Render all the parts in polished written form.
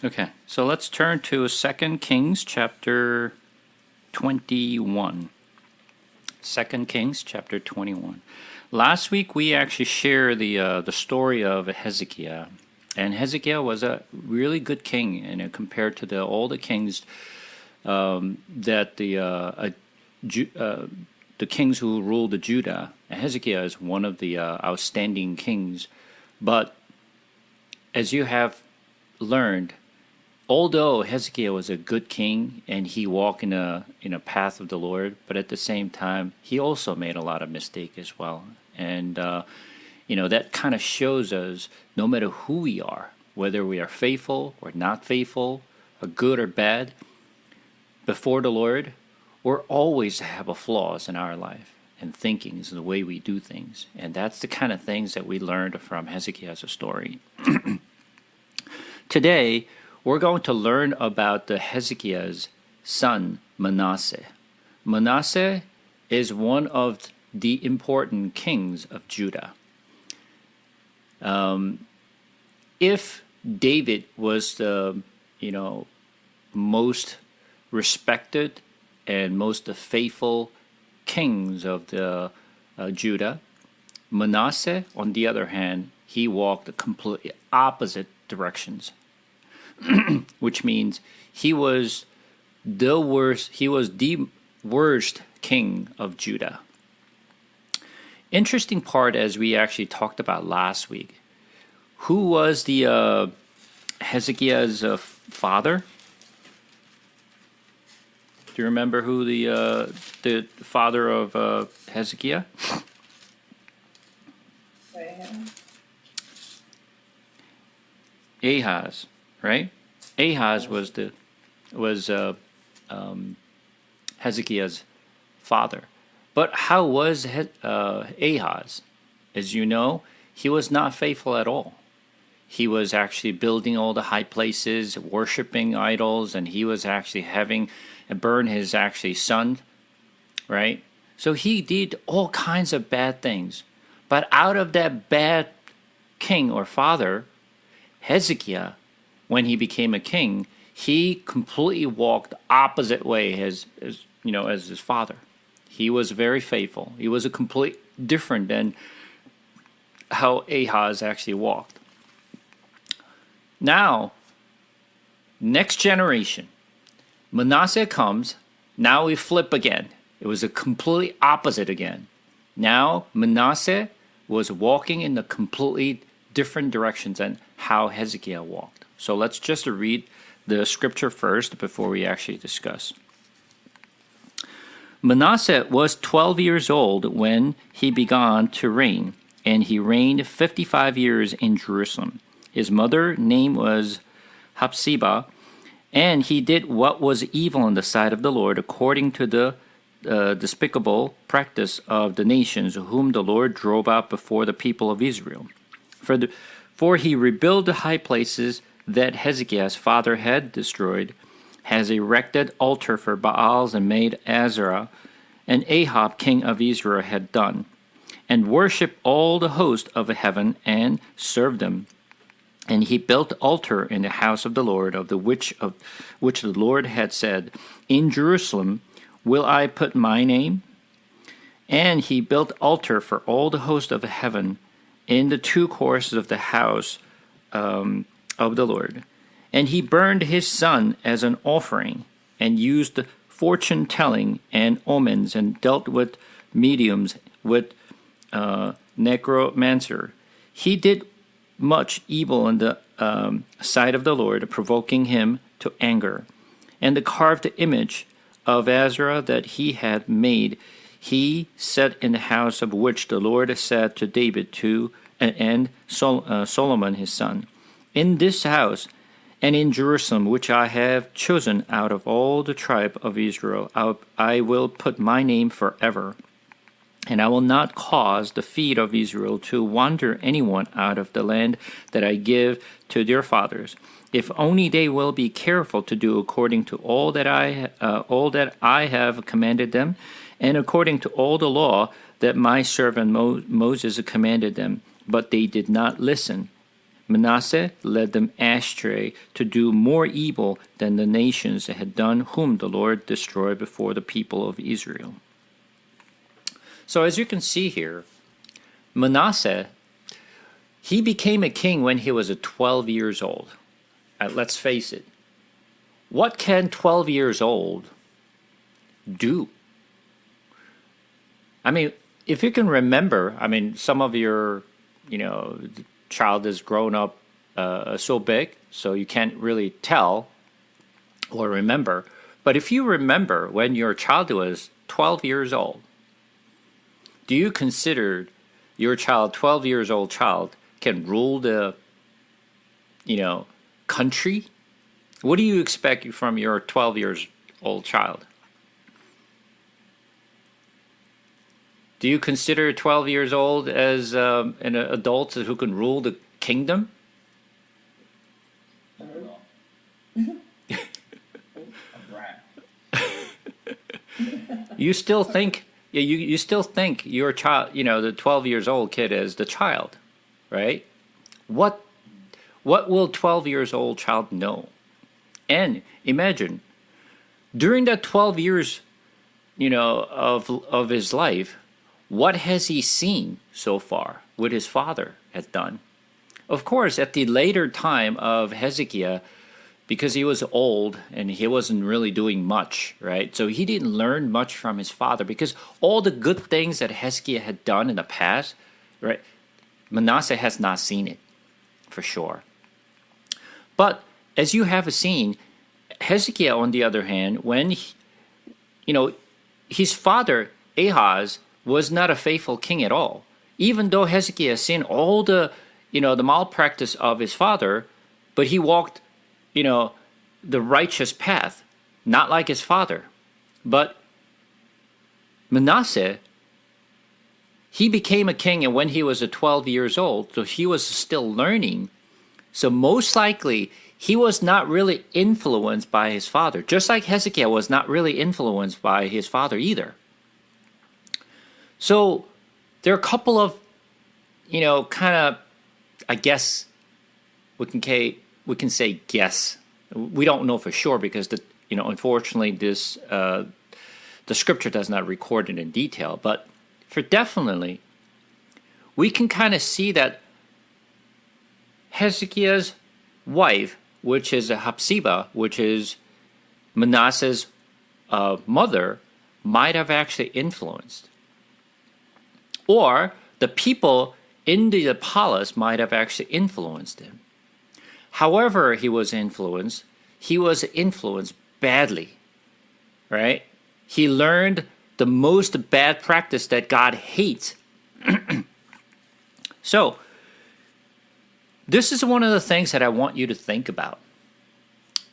Okay, so let's turn to 2 Kings chapter 21. 2 Kings chapter 21. Last week we actually shared the story of Hezekiah, and Hezekiah was a really good king, and compared to all the kings that the kings who ruled Judah, Hezekiah is one of the outstanding kings. But as you have learned, although Hezekiah was a good king and he walked in a path of the Lord, but at the same time he also made a lot of mistakes as well. And that kind of shows us no matter who we are, whether we are faithful or not faithful, or good or bad, before the Lord, we're always have a flaws in our life and thinkings and the way we do things. And that's the kind of things that we learned from Hezekiah's story. Today, we're going to learn about the Hezekiah's son, Manasseh. Manasseh is one of the important kings of Judah. If David was the most respected and most faithful kings of the Judah, Manasseh, on the other hand, he walked the completely opposite directions. Which means he was the worst. He was the worst king of Judah. Interesting part, as we actually talked about last week. Who was the Hezekiah's father? Do you remember who the father of Hezekiah? Ahaz. Right? Ahaz was Hezekiah's father. But how was Ahaz? As you know, he was not faithful at all. He was actually building all the high places, worshiping idols, and he was actually having burn his son, right? So he did all kinds of bad things. But out of that bad king or father, Hezekiah, when he became a king, he completely walked the opposite way as his father. He was very faithful. He was a complete different than how Ahaz actually walked. Now, next generation, Manasseh comes. Now we flip again. It was a completely opposite again. Now Manasseh was walking in a completely different directions than how Hezekiah walked. So let's just read the scripture first before we actually discuss. Manasseh was 12 years old when he began to reign, and he reigned 55 years in Jerusalem. His mother's name was Hephzibah, and he did what was evil in the sight of the Lord, according to the despicable practice of the nations whom the Lord drove out before the people of Israel. For he rebuilt the high places that Hezekiah's father had destroyed, has erected altar for Baals and made Azerah, and Ahab king of Israel had done, and worshipped all the host of heaven and served them. And he built altar in the house of the Lord, of which the Lord had said, In Jerusalem will I put my name? And he built altar for all the host of heaven in the two courses of the house of the Lord. And he burned his son as an offering, and used fortune telling and omens, and dealt with mediums, with necromancer. He did much evil in the sight of the Lord, provoking him to anger. And the carved image of Azerah that he had made, he set in the house of which the Lord said to David and Solomon his son, In this house and in Jerusalem, which I have chosen out of all the tribe of Israel, I will put my name forever. And I will not cause the feet of Israel to wander anyone out of the land that I give to their fathers, if only they will be careful to do according to all that I have commanded them, and according to all the law that my servant Moses commanded them. But they did not listen, Manasseh led them astray to do more evil than the nations that had done, whom the Lord destroyed before the people of Israel. So as you can see here, Manasseh, he became a king when he was 12 years old. Let's face it. What can 12 years old do? I mean, if you can remember, I mean, some of your, child is grown up so big, so you can't really tell or remember. But if you remember when your child was 12 years old, do you consider your child, 12 years old child, can rule the, country? What do you expect from your 12 years old child? Do you consider 12 years old as an adult who can rule the kingdom? You still think you still think your child, the 12 years old kid is the child, right? What will 12 years old child know? And imagine during that 12 years, of his life, what has he seen so far what his father had done? Of course, at the later time of Hezekiah, because he was old and he wasn't really doing much, right? So he didn't learn much from his father because all the good things that Hezekiah had done in the past, right? Manasseh has not seen it, for sure. But as you have seen, Hezekiah, on the other hand, when his father Ahaz was not a faithful king at all. Even though Hezekiah seen all the the malpractice of his father, but he walked the righteous path, not like his father. But Manasseh, he became a king, and when he was 12 years old, so he was still learning. So most likely he was not really influenced by his father, just like Hezekiah was not really influenced by his father either. So there are a couple of, kind of, I guess we can say guess. We don't know for sure because unfortunately this the scripture does not record it in detail. But for definitely, we can kind of see that Hezekiah's wife, which is Hephzibah, which is Manasseh's mother, might have actually influenced. Or the people in the palace might have actually influenced him. However he was influenced badly, right? He learned the most bad practice that God hates. So, this is one of the things that I want you to think about.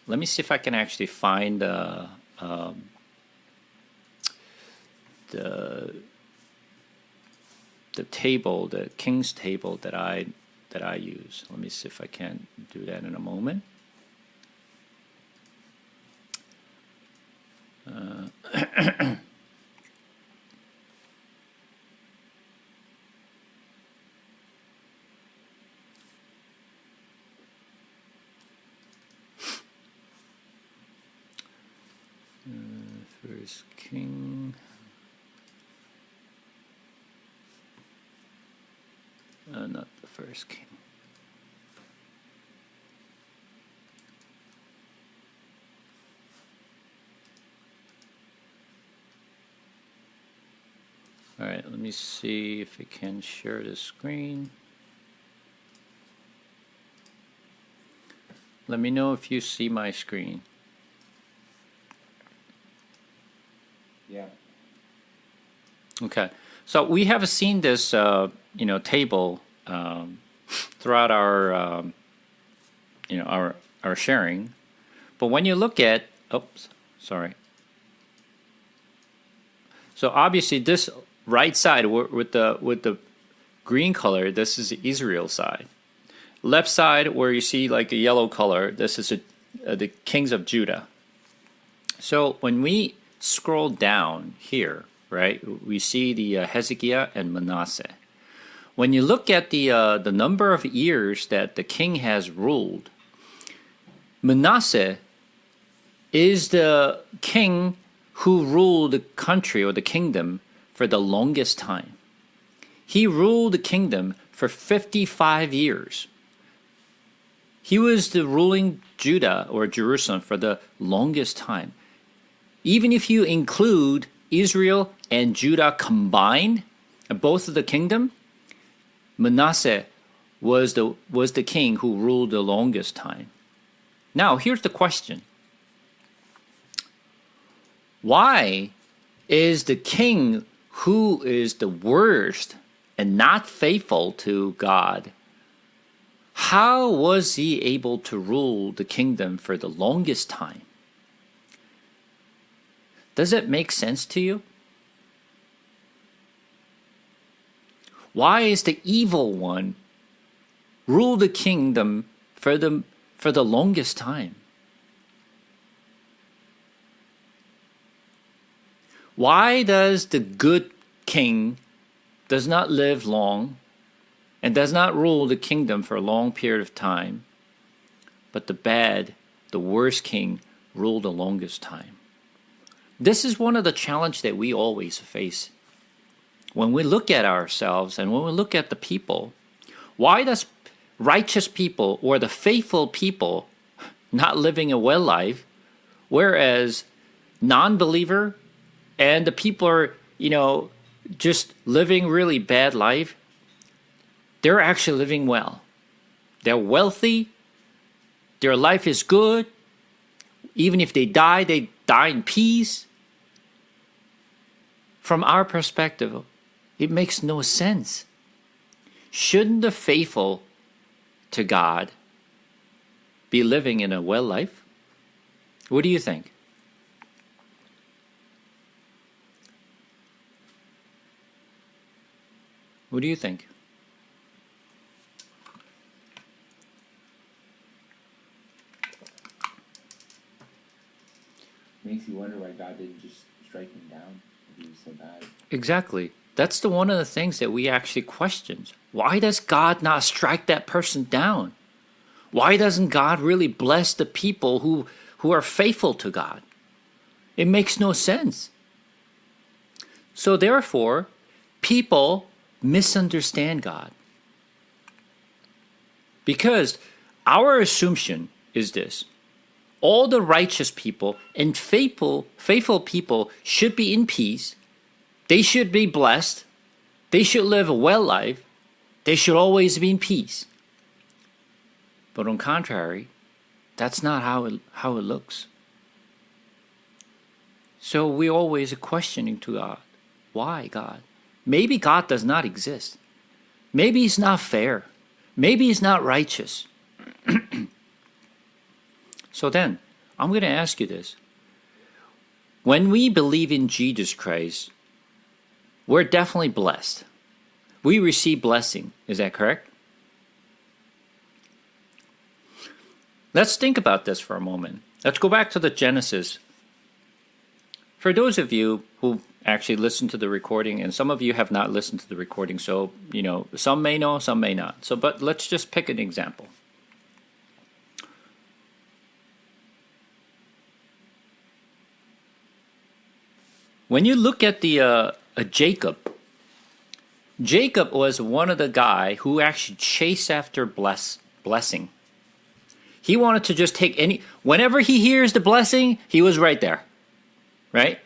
Let me see if I can actually find the table, the King's table that I use. Let me see if I can do that in a moment. First King. Not the first king. All right, let me see if I can share the screen. Let me know if you see my screen. Yeah. Okay, so we have seen this, table throughout our, our sharing. But when you look at, So obviously, this right side with the green color, this is the Israel side. Left side, where you see like a yellow color, this is the kings of Judah. So when we scroll down here, right, we see the Hezekiah and Manasseh. when you look at the number of years that the king has ruled, Manasseh is the king who ruled the country or the kingdom for the longest time. He ruled the kingdom for 55 years. He was the ruling Judah or Jerusalem for the longest time. Even if you include Israel and Judah combined, both of the kingdom, Manasseh was the king who ruled the longest time. Now, here's the question. Why is the king who is the worst and not faithful to God, how was he able to rule the kingdom for the longest time? Does it make sense to you? Why is the evil one rule the kingdom for the longest time? Why does the good king does not live long and does not rule the kingdom for a long period of time, but the bad, the worst king ruled the longest time? This is one of the challenges that we always face. When we look at ourselves and when we look at the people, why does righteous people or the faithful people not living a well life, whereas non-believer and the people are, just living really bad life, they're actually living well. They're wealthy. Their life is good. Even if they die in peace. From our perspective, it makes no sense. Shouldn't the faithful to God be living in a well life? What do you think? What do you think? Makes you wonder why God didn't just strike him down if he was so bad. Exactly. That's one of the things that we actually question. Why does God not strike that person down? Why doesn't God really bless the people who are faithful to God? It makes no sense. So therefore, people misunderstand God. Because our assumption is this: all the righteous people and faithful people should be in peace. They should be blessed. They should live a well life. They should always be in peace. But on contrary, that's not how it looks. So we always are questioning to God. Why, God? Maybe God does not exist. Maybe he's not fair. Maybe he's not righteous. So then, I'm going to ask you this. When we believe in Jesus Christ, we're definitely blessed. We receive blessing. Is that correct? Let's think about this for a moment. Let's go back to the Genesis. For those of you who actually listen to the recording, and some of you have not listened to the recording, so, some may know, some may not. But let's just pick an example. When you look at Jacob was one of the guy who actually chased after blessing. He wanted to just take whenever he hears the blessing, he was right there, right?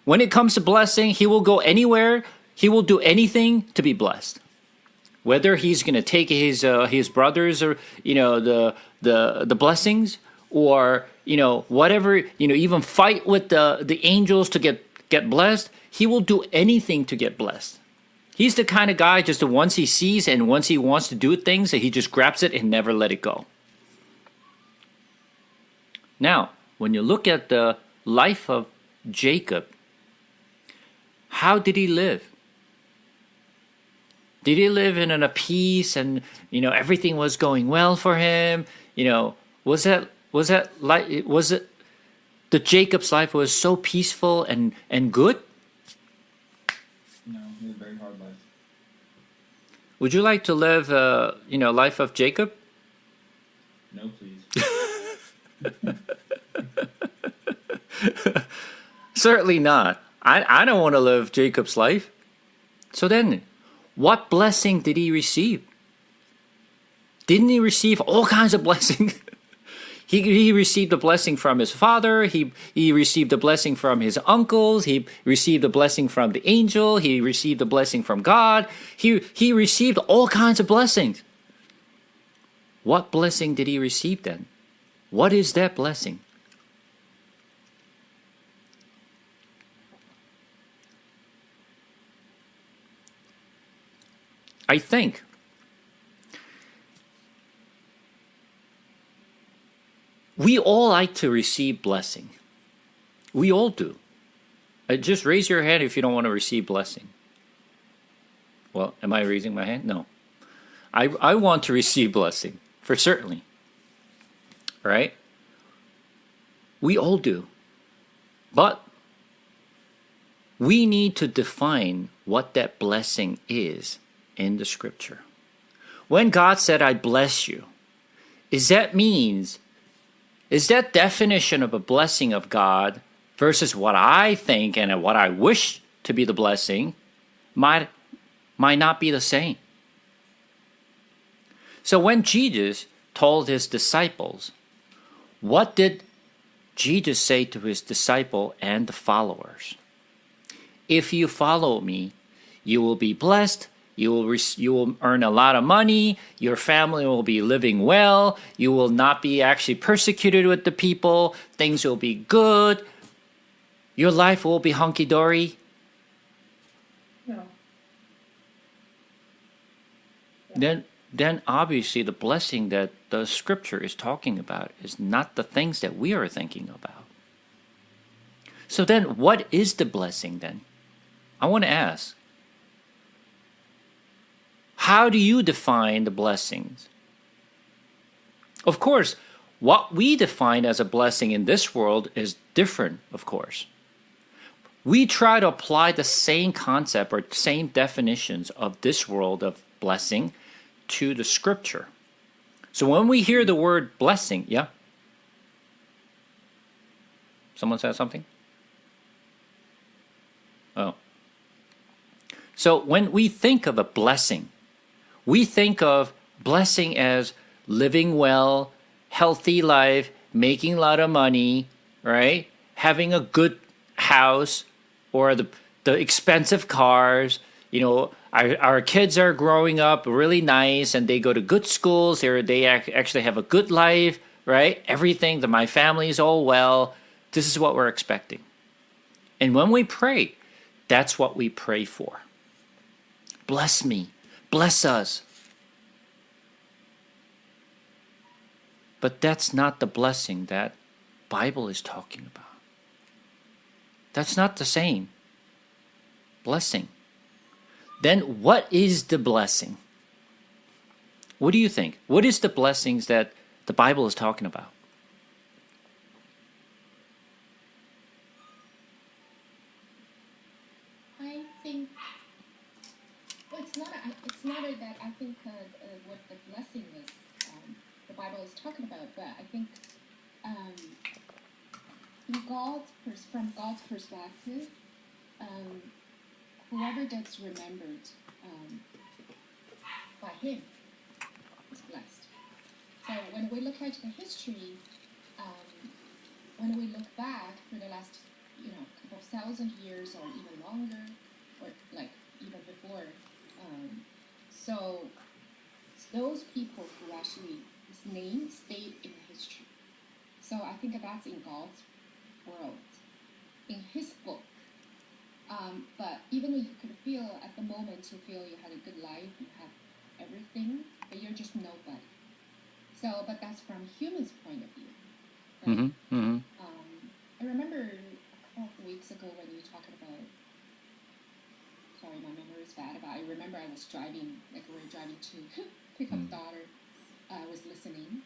When it comes to blessing, he will go anywhere. He will do anything to be blessed. Whether he's going to take his brothers or the blessings, or whatever, even fight with the angels to get blessed. He will do anything to get blessed. He's the kind of guy just once he sees and once he wants to do things, he just grabs it and never let it go. Now, when you look at the life of Jacob, how did he live? Did he live in a peace and everything was going well for him? Was it the Jacob's life was so peaceful and good? No, he had a very hard life. Would you like to live, life of Jacob? No, please. Certainly not. I don't want to live Jacob's life. So then, what blessing did he receive? Didn't he receive all kinds of blessings? He received a blessing from his father. He received a blessing from his uncles. He received a blessing from the angel. He received a blessing from God. He received all kinds of blessings. What blessing did he receive then? What is that blessing? I think we all like to receive blessing. We all do. Just raise your hand if you don't want to receive blessing. Well, am I raising my hand? No. I want to receive blessing, for certainly. Right? We all do. But we need to define what that blessing is in the scripture. When God said, I bless you, is that definition of a blessing of God versus what I think and what I wish to be the blessing might not be the same. So when Jesus told his disciples, what did Jesus say to his disciple and the followers? If you follow me, you will be blessed. You will earn a lot of money. Your family will be living well. You will not be actually persecuted with the people. Things will be good. Your life will be hunky-dory. No. Then obviously the blessing that the scripture is talking about is not the things that we are thinking about. So then what is the blessing then? I want to ask. How do you define the blessings? Of course, what we define as a blessing in this world is different, of course. We try to apply the same concept or same definitions of this world of blessing to the scripture. So when we hear the word blessing, yeah? Someone said something? Oh. So when we think of a blessing, we think of blessing as living well, healthy life, making a lot of money, right? Having a good house or the expensive cars. Our kids are growing up really nice and they go to good schools. They actually have a good life, right? Everything, my family is all well. This is what we're expecting. And when we pray, that's what we pray for. Bless me. Bless us. But that's not the blessing that Bible is talking about. That's not the same blessing. Then what is the blessing? What do you think? What is the blessings that the Bible is talking about? I think it's not that I think what the blessing is the Bible is talking about, but I think from God's perspective, whoever gets remembered by Him is blessed. So when we look at the history, when we look back for the last couple of thousand years or even longer, or like even before, so those people who actually his name stayed in history. So I think that's in God's world, in His book. But even though you could feel at the moment, you feel you had a good life, you have everything, but you're just nobody. So, but that's from human's point of view. Right? Mm-hmm. Mm-hmm. I remember a couple of weeks ago when you talked about. Sorry, my memory is bad, but I remember I was driving, like we were driving to pick up daughter. I was listening.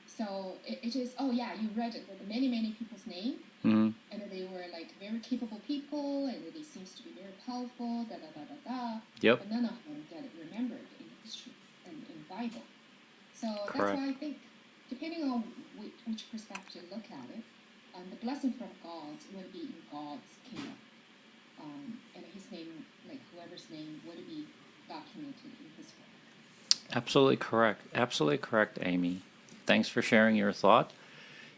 So it is, you read it with many, many people's name. Mm-hmm. And they were like very capable people, and they seems to be very powerful, da da da da da. Yep. But none of them get remembered in the history and in the Bible. So Correct. that's why I think, depending on which perspective you look at it, the blessing from God will be in God's kingdom. And his name, like whoever's name, will be documented in his word. Absolutely correct. Absolutely correct, Amy. Thanks for sharing your thought.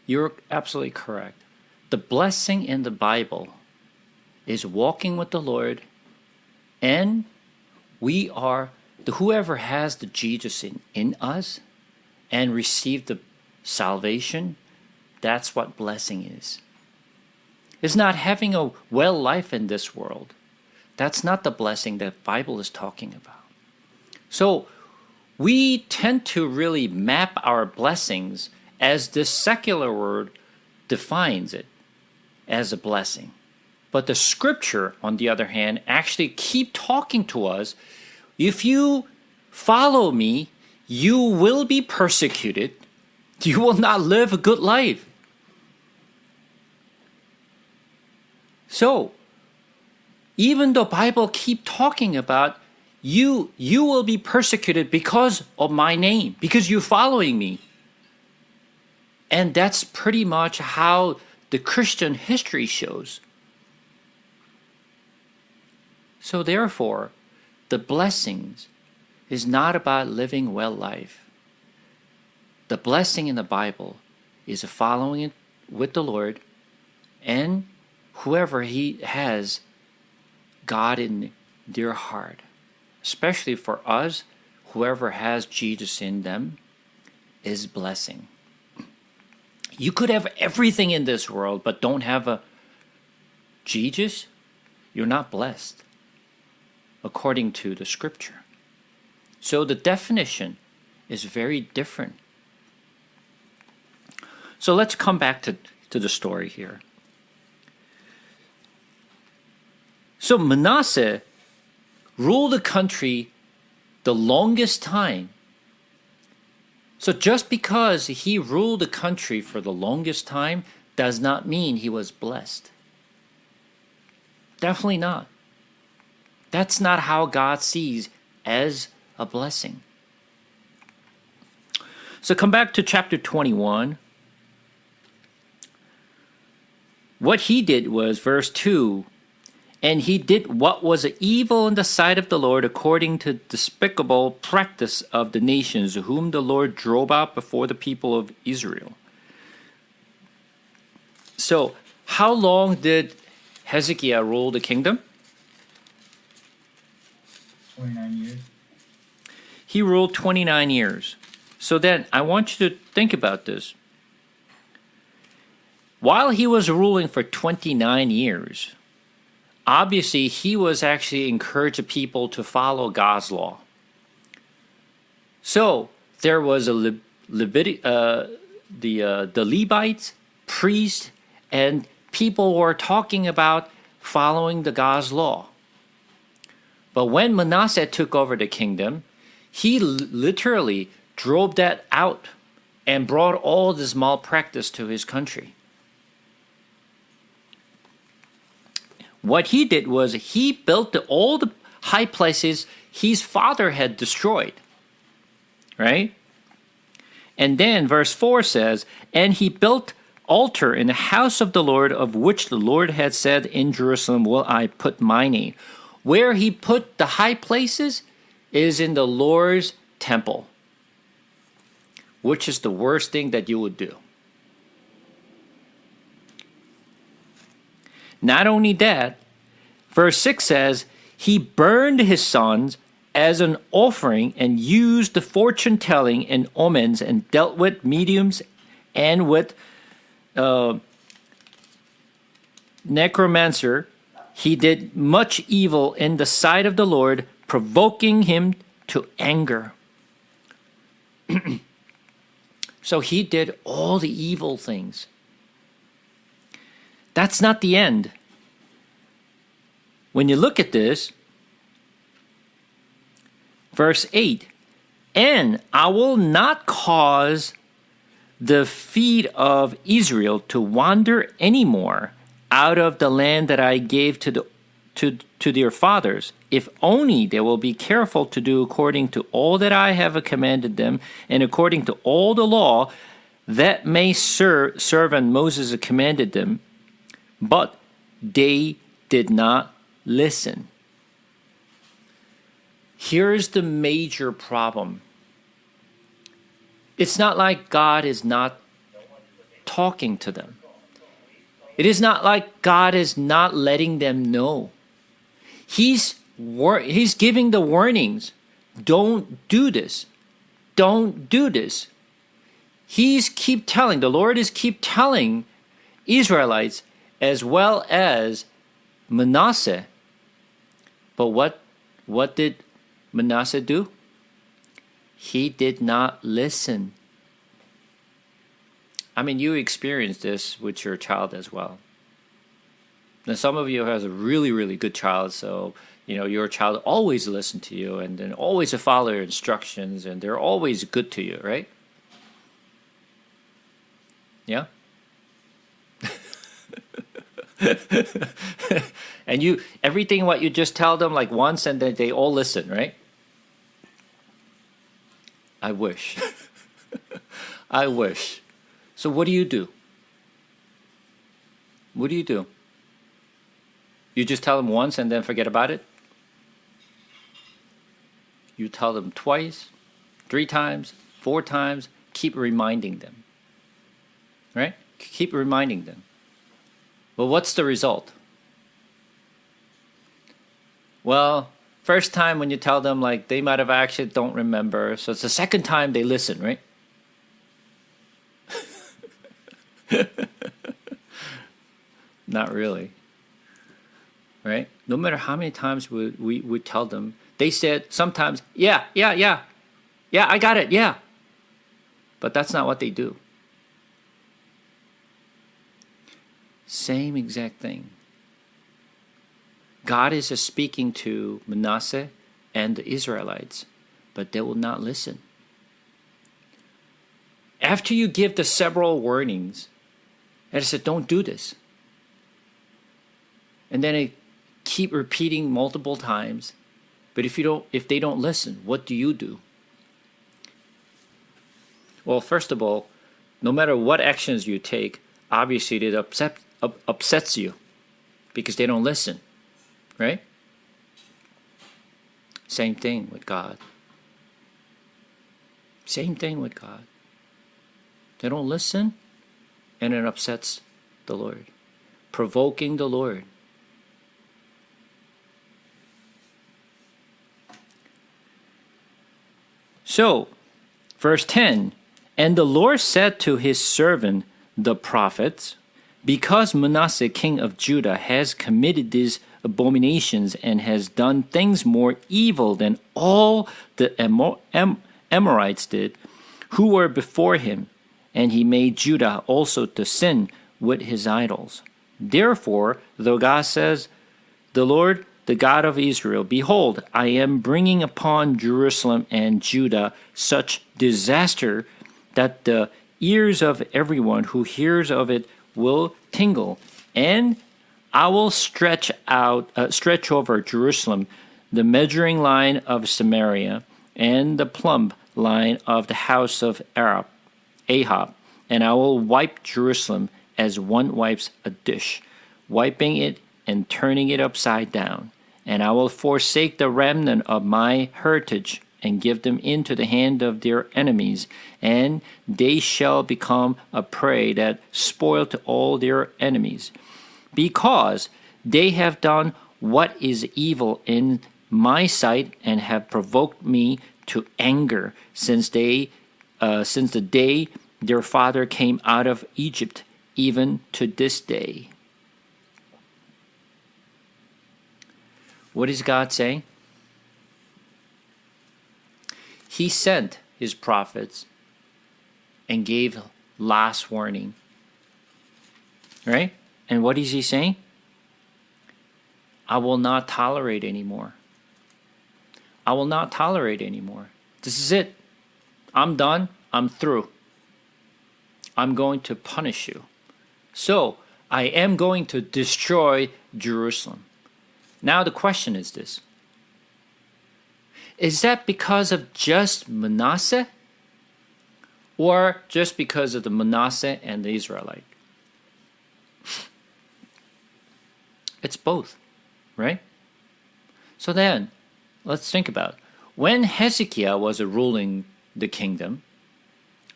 You're absolutely correct. The blessing in the Bible is walking with the Lord, and we are whoever has the Jesus in us and received the salvation. That's what blessing is. It's not having a well life in this world. That's not the blessing that the Bible is talking about. So we tend to really map our blessings as this secular word defines it as a blessing. But the scripture, on the other hand, actually keep talking to us. If you follow me, you will be persecuted. You will not live a good life. So, even though Bible keep talking about you will be persecuted because of my name, because you're following me. And that's pretty much how the Christian history shows. So therefore, the blessings is not about living well life. The blessing in the Bible is following it with the Lord and whoever he has God in their heart. Especially for us, whoever has Jesus in them is blessing. You could have everything in this world, but don't have a Jesus, you're not blessed, according to the scripture. So the definition is very different. So let's come back to the story here. So Manasseh ruled the country the longest time. So just because he ruled the country for the longest time does not mean he was blessed. Definitely not. That's not how God sees as a blessing. So come back to chapter 21. What he did was, verse 2, and he did what was evil in the sight of the Lord according to despicable practice of the nations whom the Lord drove out before the people of Israel. So, how long did Hezekiah rule the kingdom? 29 years. He ruled 29 years. So then, I want you to think about this. While he was ruling for 29 years, obviously, he was actually encouraging people to follow God's law. So there was the Levites, priests, and people were talking about following the God's law. But when Manasseh took over the kingdom, he literally drove that out and brought all this malpractice to his country. What he did was he built all the high places his father had destroyed. Right? And then verse 4 says, and he built altar in the house of the Lord, of which the Lord had said, in Jerusalem will I put my name. Where he put the high places is in the Lord's temple, which is the worst thing that you would do. Not only that, verse 6 says, he burned his sons as an offering and used the fortune telling and omens and dealt with mediums and with necromancer. He did much evil in the sight of the Lord, provoking him to anger. So he did all the evil things. That's not the end. When you look at this, verse 8, and I will not cause the feet of Israel to wander anymore out of the land that I gave to to their fathers, if only they will be careful to do according to all that I have commanded them, and according to all the law that my servant Moses commanded them. But they did not listen. Here's the major problem. It's not like God is not talking to them. It is not like God is not letting them know. He's giving the warnings. Don't do this. Don't do this. The Lord is keep telling Israelites as well as Manasseh. But what did Manasseh do? He did not listen. I mean, you experience this with your child as well. Now, some of you has a really, really good child, so your child always listen to you and then always follow your instructions, and they're always good to you, right? Yeah. And everything what you just tell them like once, and then they all listen, right? I wish. I wish. So what do you do? What do you do? You just tell them once and then forget about it? You tell them twice, 3 times, 4 times, keep reminding them. Right? Keep reminding them. Well, what's the result? Well, first time when you tell them, like, they might have actually don't remember. So it's the second time they listen, right? Not really. Right? No matter how many times we tell them, they said sometimes, yeah, I got it, yeah. But that's not what they do. Same exact thing. God is speaking to Manasseh and the Israelites, but they will not listen. After you give the several warnings, and I said, don't do this. And then I keep repeating multiple times. But if they don't listen, what do you do? Well, first of all, no matter what actions you take, obviously it upsets you because they don't listen, right? Same thing with God. Same thing with God. They don't listen, and it upsets the Lord, provoking the Lord. So, verse 10, and the Lord said to his servant, the prophets, because Manasseh king of Judah has committed these abominations and has done things more evil than all the Amorites did, who were before him, and he made Judah also to sin with his idols. Therefore, though God says, the Lord, the God of Israel, behold, I am bringing upon Jerusalem and Judah such disaster that the ears of everyone who hears of it will tingle, and I will stretch over Jerusalem the measuring line of Samaria and the plumb line of the house of Ahab, and I will wipe Jerusalem as one wipes a dish, wiping it and turning it upside down. And I will forsake the remnant of my heritage and give them into the hand of their enemies, and they shall become a prey that spoil to all their enemies, because they have done what is evil in my sight and have provoked me to anger since the day their father came out of Egypt, even to this day. What is God saying? He sent his prophets and gave last warning. Right? And what is he saying? I will not tolerate anymore. I will not tolerate anymore. This is it. I'm done. I'm through. I'm going to punish you. So, I am going to destroy Jerusalem. Now the question is this. Is that because of just Manasseh? Or just because of the Manasseh and the Israelite? It's both, right? So then, let's think about it. When Hezekiah was ruling the kingdom,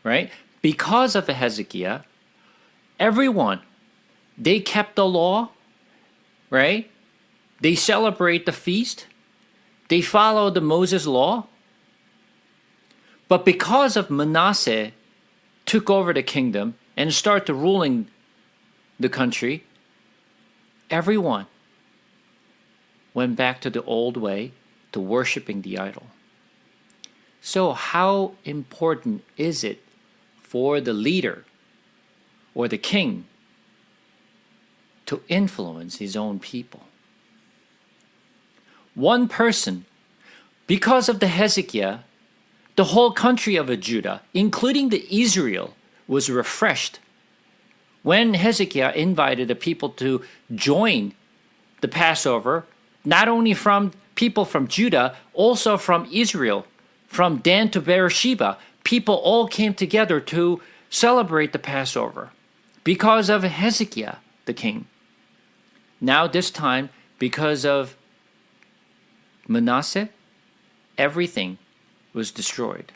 right? Because of Hezekiah, everyone, they kept the law, right? They celebrate the feast. They follow the Moses law. But because of Manasseh took over the kingdom and started ruling the country, everyone went back to the old way, to worshiping the idol. So how important is it for the leader or the king to influence his own people? One person, because of the Hezekiah, the whole country of Judah, including the Israel, was refreshed when Hezekiah invited the people to join the Passover, not only from people from Judah, also from Israel, from Dan to Beersheba. People all came together to celebrate the Passover because of Hezekiah, the king. Now this time, because of Manasseh, everything was destroyed.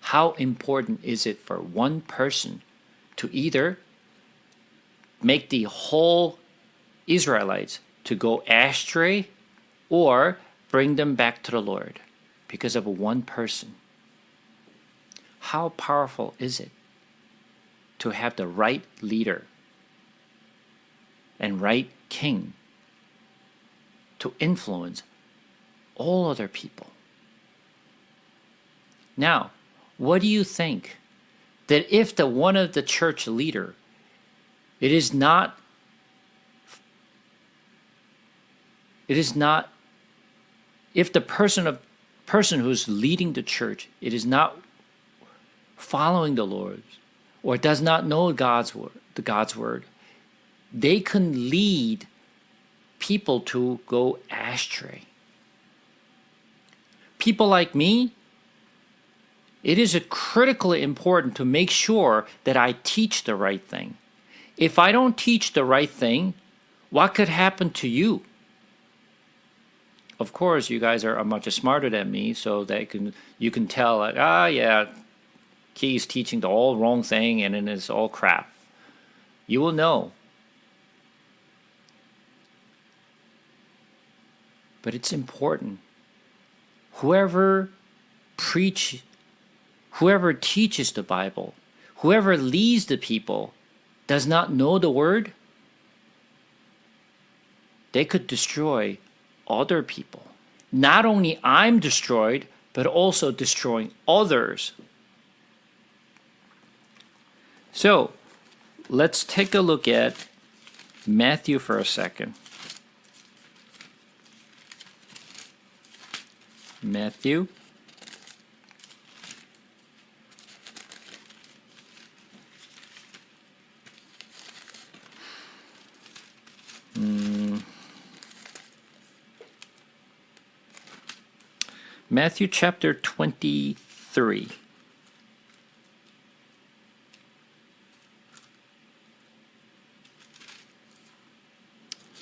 How important is it for one person to either make the whole Israelites to go astray or bring them back to the Lord because of one person? How powerful is it to have the right leader and right king to influence all other people? Now, what do you think that if the one of the church leader, if the person who's leading the church, it is not following the Lord or does not know God's word, they can lead people to go astray. People like me, it is critically important to make sure that I teach the right thing. If I don't teach the right thing, what could happen to you? Of course, you guys are much smarter than me, so that you can tell, like, yeah, he's teaching the all wrong thing and it's all crap. You will know. But it's important. Whoever teaches the Bible, whoever leads the people, does not know the word, they could destroy other people. Not only I'm destroyed, but also destroying others. So, let's take a look at Matthew for a second. Matthew. Matthew chapter 23.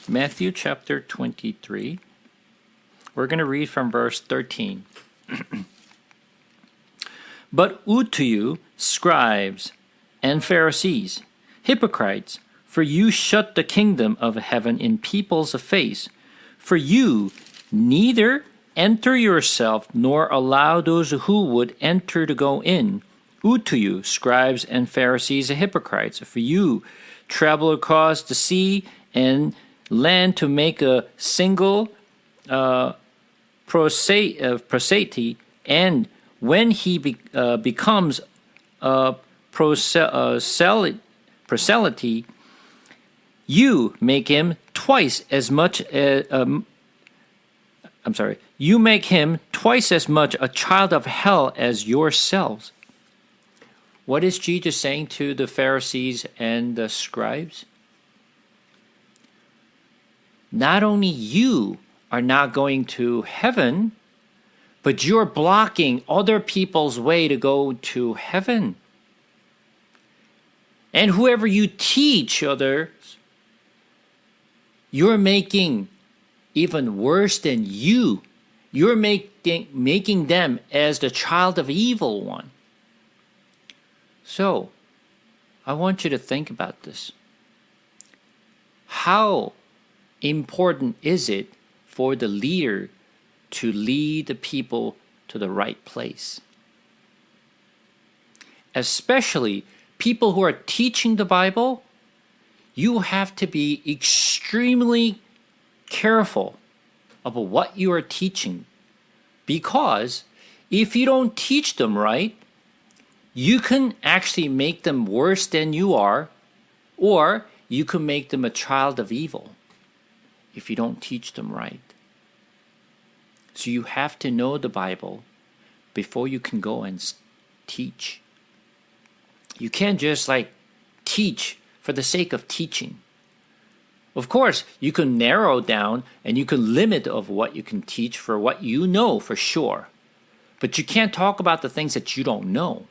Matthew chapter 23. We're going to read from verse 13. But woe to you, scribes and Pharisees, hypocrites, for you shut the kingdom of heaven in people's face. For you neither enter yourself, nor allow those who would enter to go in. Woe to you, scribes and Pharisees, hypocrites, for you travel across the sea and land to make a single proselyte, and when he becomes a proselyte, you make him twice as much you make him twice as much a child of hell as yourselves. What is Jesus saying to the Pharisees and the scribes? not only you are not going to heaven, but you're blocking other people's way to go to heaven. And whoever you teach others, you're making even worse than you. You're making them as the child of evil one. So, I want you to think about this. How important is it for the leader to lead the people to the right place? Especially people who are teaching the Bible, you have to be extremely careful about what you are teaching. Because if you don't teach them right, you can actually make them worse than you are, or you can make them a child of evil if you don't teach them right. So you have to know the Bible before you can go and teach. You can't just teach for the sake of teaching. Of course, you can narrow down and you can limit of what you can teach for what you know for sure. But you can't talk about the things that you don't know.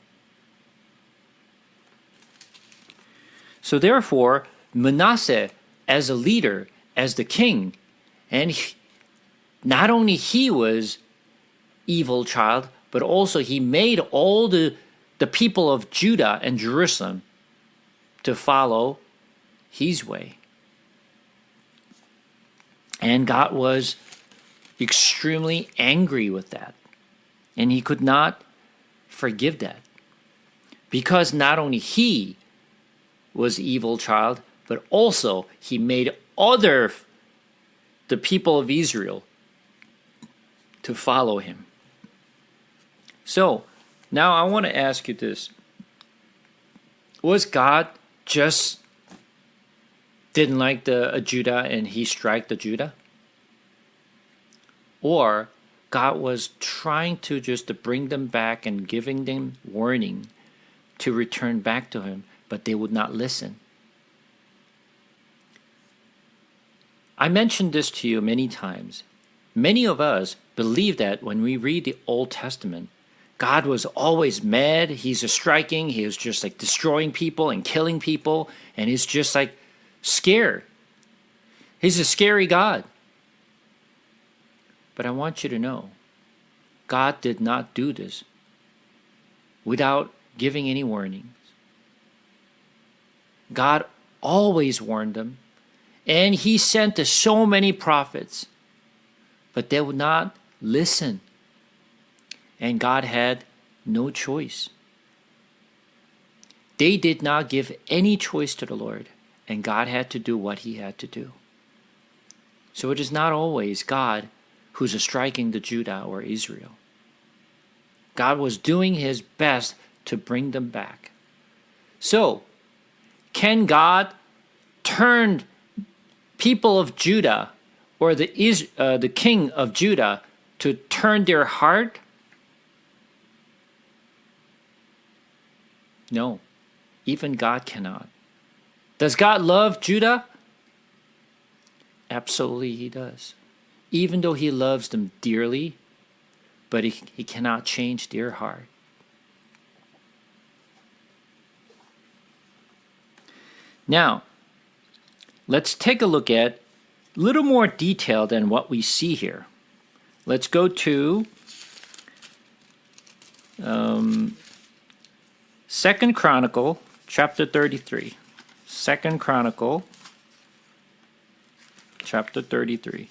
So therefore, Manasseh, as a leader, as the king, and not only he was evil child, but also he made all the people of Judah and Jerusalem to follow his way. And God was extremely angry with that. And he could not forgive that. Because not only he was evil child, but also he made the people of Israel to follow him. So, now I want to ask you this. Was God just didn't like the Judah and he struck the Judah? Or God was trying to just to bring them back and giving them warning to return back to him, but they would not listen? I mentioned this to you many times. Many of us believe that when we read the Old Testament, God was always mad. He's a striking. He was just destroying people and killing people. And he's just scared. He's a scary God. But I want you to know, God did not do this without giving any warnings. God always warned them. And he sent so many prophets. But they would not listen. And God had no choice. They did not give any choice to the Lord, and God had to do what he had to do. So it is not always God who's striking the Judah or Israel. God was doing his best to bring them back. So, can God turn people of Judah or the king of Judah to turn their heart? No, even God cannot. Does God love Judah? Absolutely he does. Even though he loves them dearly, but he cannot change their heart. Now, let's take a look at a little more detail than what we see here. Let's go to 2 Chronicle, chapter 33. 2 Chronicle, chapter 33.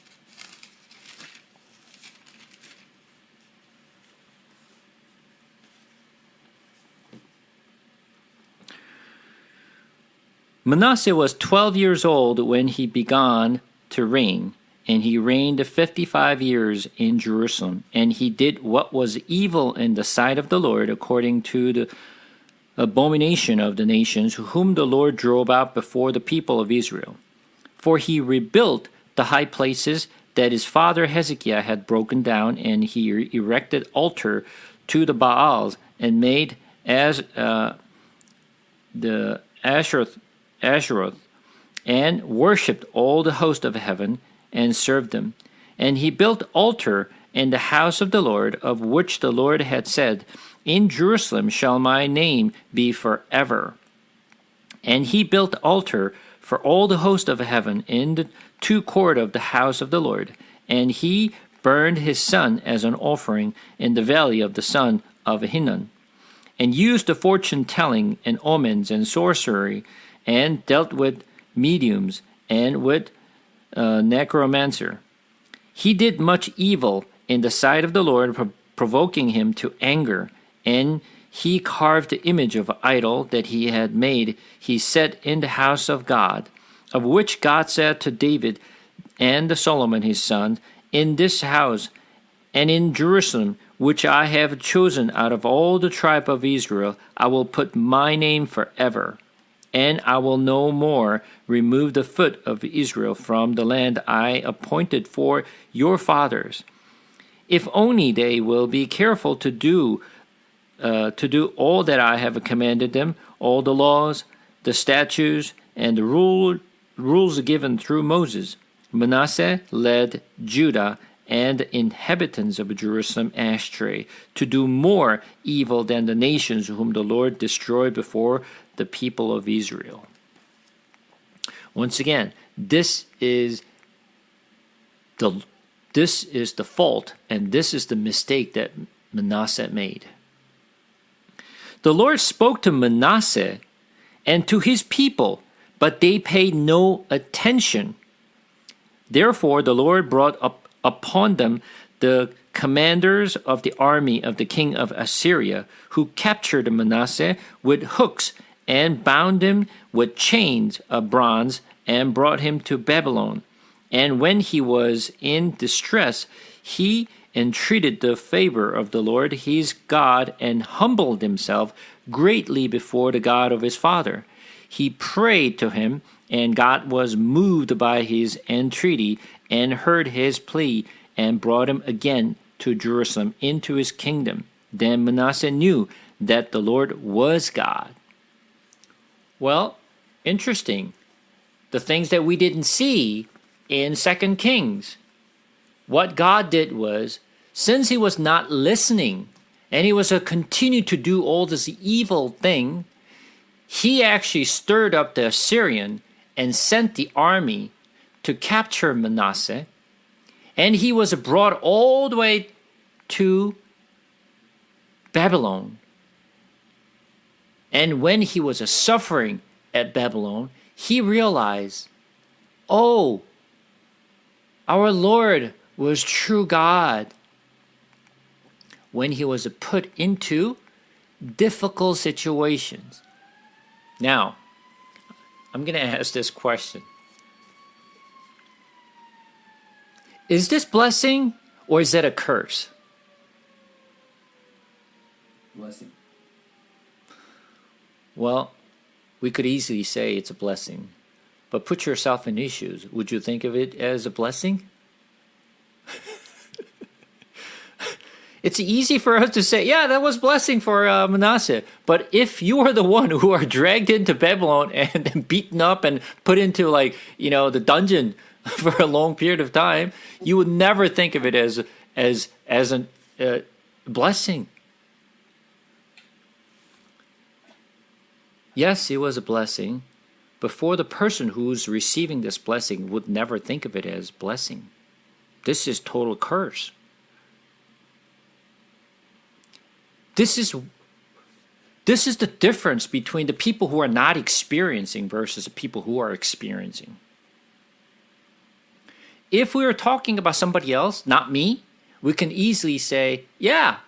Manasseh was 12 years old when he began to reign, and he reigned 55 years in Jerusalem. And he did what was evil in the sight of the Lord, according to the abomination of the nations, whom the Lord drove out before the people of Israel. For he rebuilt the high places that his father Hezekiah had broken down, and he erected altar to the Baals, and made as the Asheroth, and worshipped all the host of heaven, and served them. And he built altar in the house of the Lord, of which the Lord had said, In Jerusalem shall my name be forever. And he built altar for all the host of heaven in the two court of the house of the Lord. And he burned his son as an offering in the valley of the son of Hinnom, and used the fortune-telling and omens and sorcery, and dealt with mediums and with necromancer. He did much evil in the sight of the Lord, provoking him to anger, and he carved the image of an idol that he had made. He set in the house of God, of which God said to David and to Solomon his son, In this house and in Jerusalem, which I have chosen out of all the tribe of Israel, I will put my name forever, and I will no more remove the foot of Israel from the land I appointed for your fathers, if only they will be careful to do all that I have commanded them, all the laws, the statutes, and the rules given through Moses. Manasseh led Judah and the inhabitants of Jerusalem astray, to do more evil than the nations whom the Lord destroyed before the people of Israel. Once again, this is the fault, and this is the mistake that Manasseh made. The Lord spoke to Manasseh and to his people, but they paid no attention. Therefore, the Lord brought up upon them the commanders of the army of the king of Assyria, who captured Manasseh with hooks and bound him with chains of bronze and brought him to Babylon. And when he was in distress, he entreated the favor of the Lord his God and humbled himself greatly before the God of his father. He prayed to him, and God was moved by his entreaty and heard his plea and brought him again to Jerusalem into his kingdom. Then Manasseh knew that the Lord was God. Well, interesting. The things that we didn't see in 2 Kings. What God did was, since he was not listening and he was continued to do all this evil thing, he actually stirred up the Assyrian and sent the army to capture Manasseh, and he was brought all the way to Babylon. And when he was suffering at Babylon, he realized, oh, our Lord was true God. When he was put into difficult situations. Now, I'm going to ask this question. Is this blessing or is that a curse? Blessing. Well, we could easily say it's a blessing. But put yourself in his shoes. Would you think of it as a blessing? It's easy for us to say, yeah, that was blessing for Manasseh. But if you are the one who are dragged into Babylon and beaten up and put into the dungeon for a long period of time, you would never think of it as a blessing. Yes, it was a blessing, but for the person who's receiving this blessing would never think of it as blessing. This is total curse. This is the difference between the people who are not experiencing versus the people who are experiencing. If we were talking about somebody else, not me, we can easily say, yeah,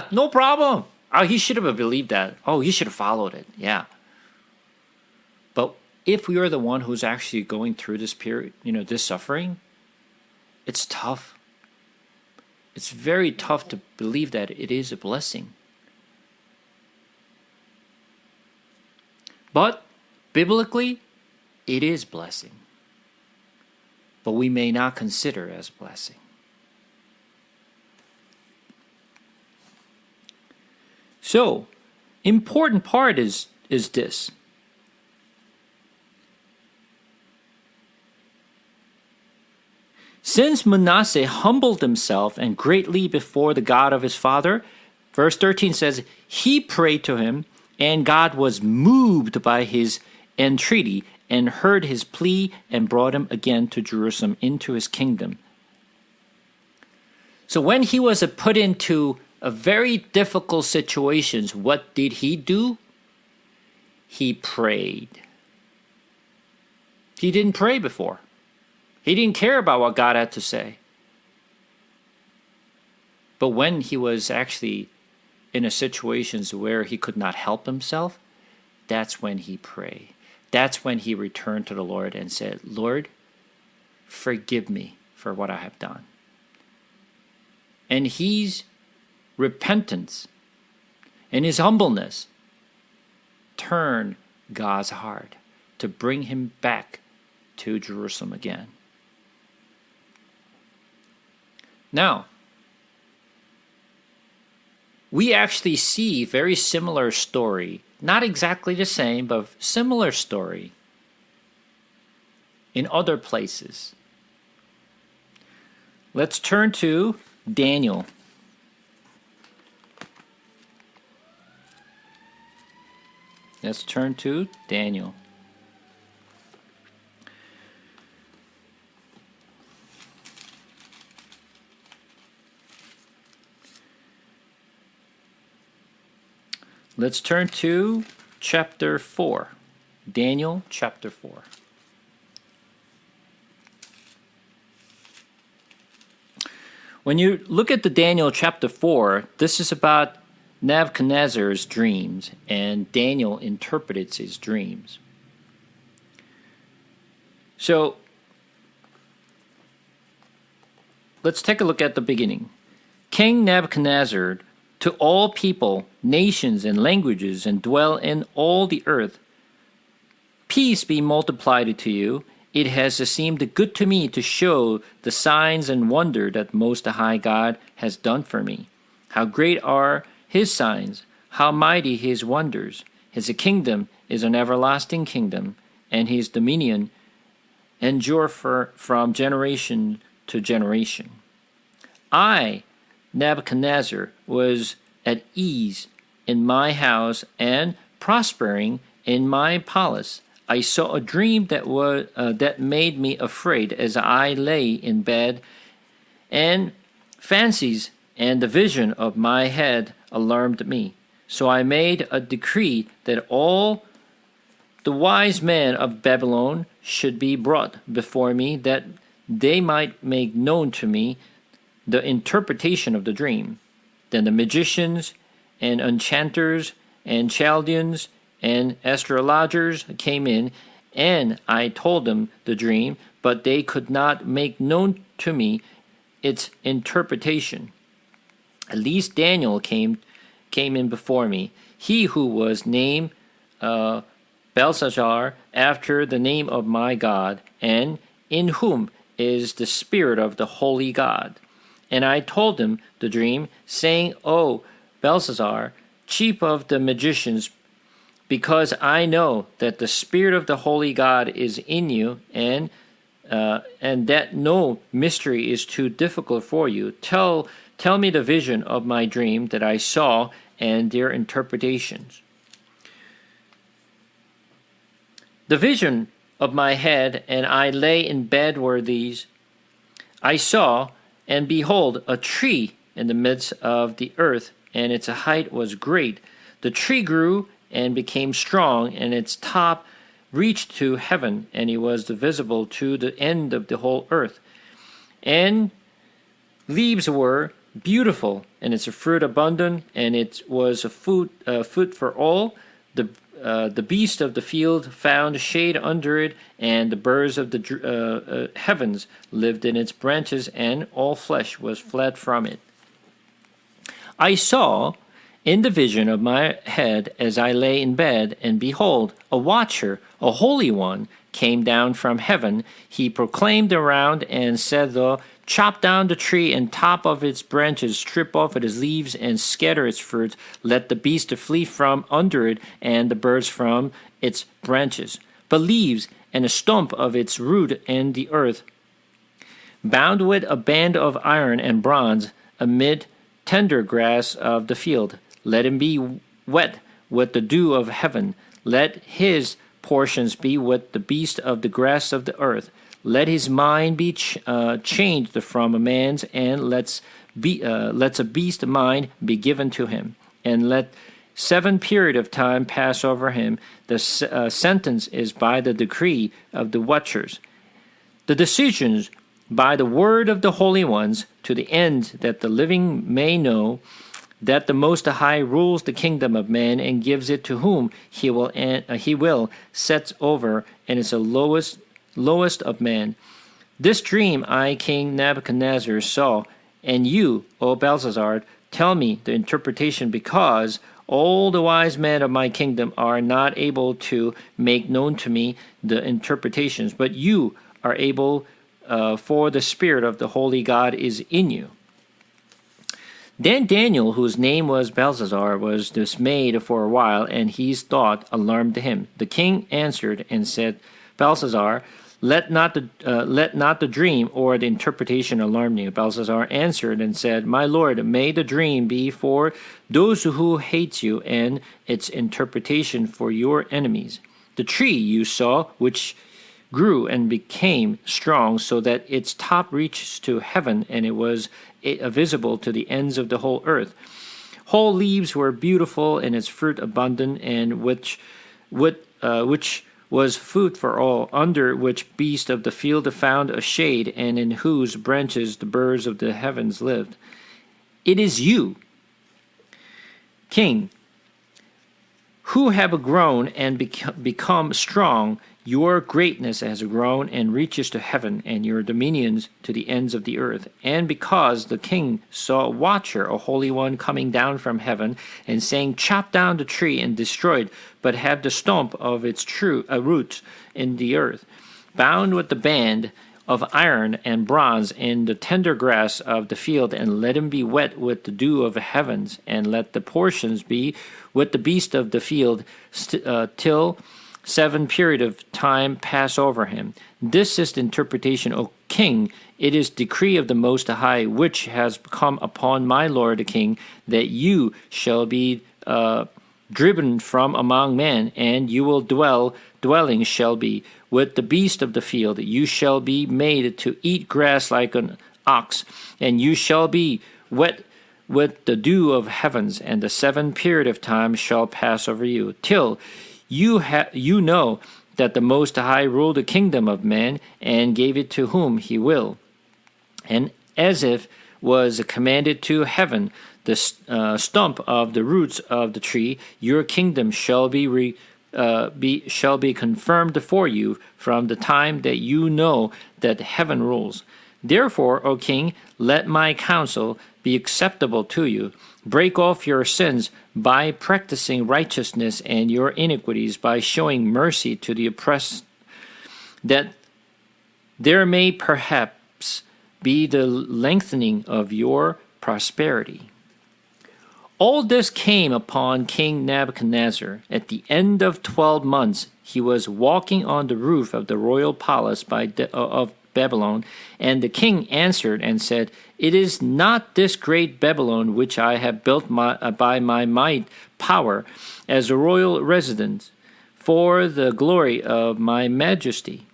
no problem. Oh, he should have believed that. Oh, he should have followed it. Yeah. But if we are the one who's actually going through this period, this suffering, it's tough. It's very tough to believe that it is a blessing. But biblically, it is blessing. But we may not consider as a blessing. So, important part is this. Since Manasseh humbled himself and greatly before the God of his father, verse 13 says, he prayed to him, and God was moved by his entreaty and heard his plea and brought him again to Jerusalem into his kingdom. So when he was put into a very difficult situations, what did he do? He prayed. He didn't pray before. He didn't care about what God had to say. But when he was actually in a situations where he could not help himself, that's when he prayed. That's when he returned to the Lord and said, Lord, forgive me for what I have done. And his repentance and his humbleness turned God's heart to bring him back to Jerusalem again. Now, we actually see very similar story, not exactly the same, but similar story in other places. Let's turn to Daniel. Let's turn to Daniel. Let's turn to chapter 4. Daniel chapter 4. When you look at the Daniel chapter 4, this is about Nebuchadnezzar's dreams, and Daniel interprets his dreams. So, let's take a look at the beginning. King Nebuchadnezzar, to all people, nations, and languages, and dwell in all the earth, peace be multiplied to you. It has seemed good to me to show the signs and wonder that Most High God has done for me. How great are his signs, how mighty his wonders. His kingdom is an everlasting kingdom, and his dominion endure from generation to generation. I, Nebuchadnezzar, was at ease in my house and prospering in my palace. I saw a dream that made me afraid as I lay in bed, and fancies and the vision of my head alarmed me. So I made a decree that all the wise men of Babylon should be brought before me, that they might make known to me the interpretation of the dream. Then the magicians and enchanters and Chaldeans and astrologers came in, and I told them the dream, but they could not make known to me its interpretation. At least Daniel came in before me, he who was named Belshazzar, after the name of my God, and in whom is the spirit of the holy God. And I told him the dream, saying, O Belshazzar, chief of the magicians, because I know that the spirit of the holy God is in you, and that no mystery is too difficult for you. Tell me the vision of my dream that I saw and their interpretations. The vision of my head, and I lay in bed, were these. I saw, and behold, a tree in the midst of the earth, and its height was great. The tree grew and became strong, and its top reached to heaven, and it was visible to the end of the whole earth. And leaves were beautiful, and its fruit abundant, and it was a food for all. The beasts of the field found shade under it, and the birds of the heavens lived in its branches, and all flesh was fled from it. I saw in the vision of my head as I lay in bed, and behold, a watcher, a holy one, came down from heaven. He proclaimed around and said, chop down the tree and top of its branches, strip off its leaves and scatter its fruit. Let the beast flee from under it and the birds from its branches. But leaves and a stump of its root in the earth. bound with a band of iron and bronze amid tender grass of the field. Let him be wet with the dew of heaven. Let his portions be with the beast of the grass of the earth. Let his mind be changed from a man's, and let's a beast mind be given to him. And let 7 period of time pass over him. The sentence is by the decree of the watchers. The decisions by the word of the holy ones, to the end that the living may know that the Most High rules the kingdom of man and gives it to whom he will set over, and is the lowest of men. This dream I, King Nebuchadnezzar, saw, and you, O Belshazzar, tell me the interpretation, because all the wise men of my kingdom are not able to make known to me the interpretations, but you are able, for the Spirit of the Holy God is in you. Then Daniel, whose name was Belshazzar, was dismayed for a while, and his thought alarmed him. The king answered and said, Belshazzar, let not the dream or the interpretation alarm you. Belshazzar answered and said, My lord, may the dream be for those who hate you, and its interpretation for your enemies. The tree you saw, which grew and became strong, so that its top reaches to heaven, and it was visible to the ends of the whole earth. Whole leaves were beautiful, and its fruit abundant, and which was food for all, under which beasts of the field found a shade, and in whose branches the birds of the heavens lived. It is you, King, who have grown and become strong. Your greatness has grown and reaches to heaven, and your dominions to the ends of the earth. And because the king saw a watcher, a holy one, coming down from heaven, and saying, Chop down the tree and destroy it, but have the stump of its roots in the earth, bound with the band of iron and bronze in the tender grass of the field, and let him be wet with the dew of the heavens, and let the portions be with the beast of the field till 7 period of time pass over him. This is the interpretation, O king. It is decree of the Most High, which has come upon my lord the king, that you shall be driven from among men, and you will dwelling shall be with the beast of the field. You shall be made to eat grass like an ox, and you shall be wet with the dew of heavens, and the 7 period of time shall pass over you, till you know that the Most High ruled the kingdom of man, and gave it to whom he will. And as if was commanded to heaven, the stump of the roots of the tree, your kingdom shall be confirmed for you from the time that you know that heaven rules. Therefore, O king, let my counsel be acceptable to you. Break off your sins by practicing righteousness, and your iniquities by showing mercy to the oppressed, that there may perhaps be the lengthening of your prosperity. All this came upon King Nebuchadnezzar. At the end of 12 months, he was walking on the roof of the royal palace of Babylon, and the king answered and said, It is not this great Babylon which I have built by my might power as a royal residence for the glory of my majesty.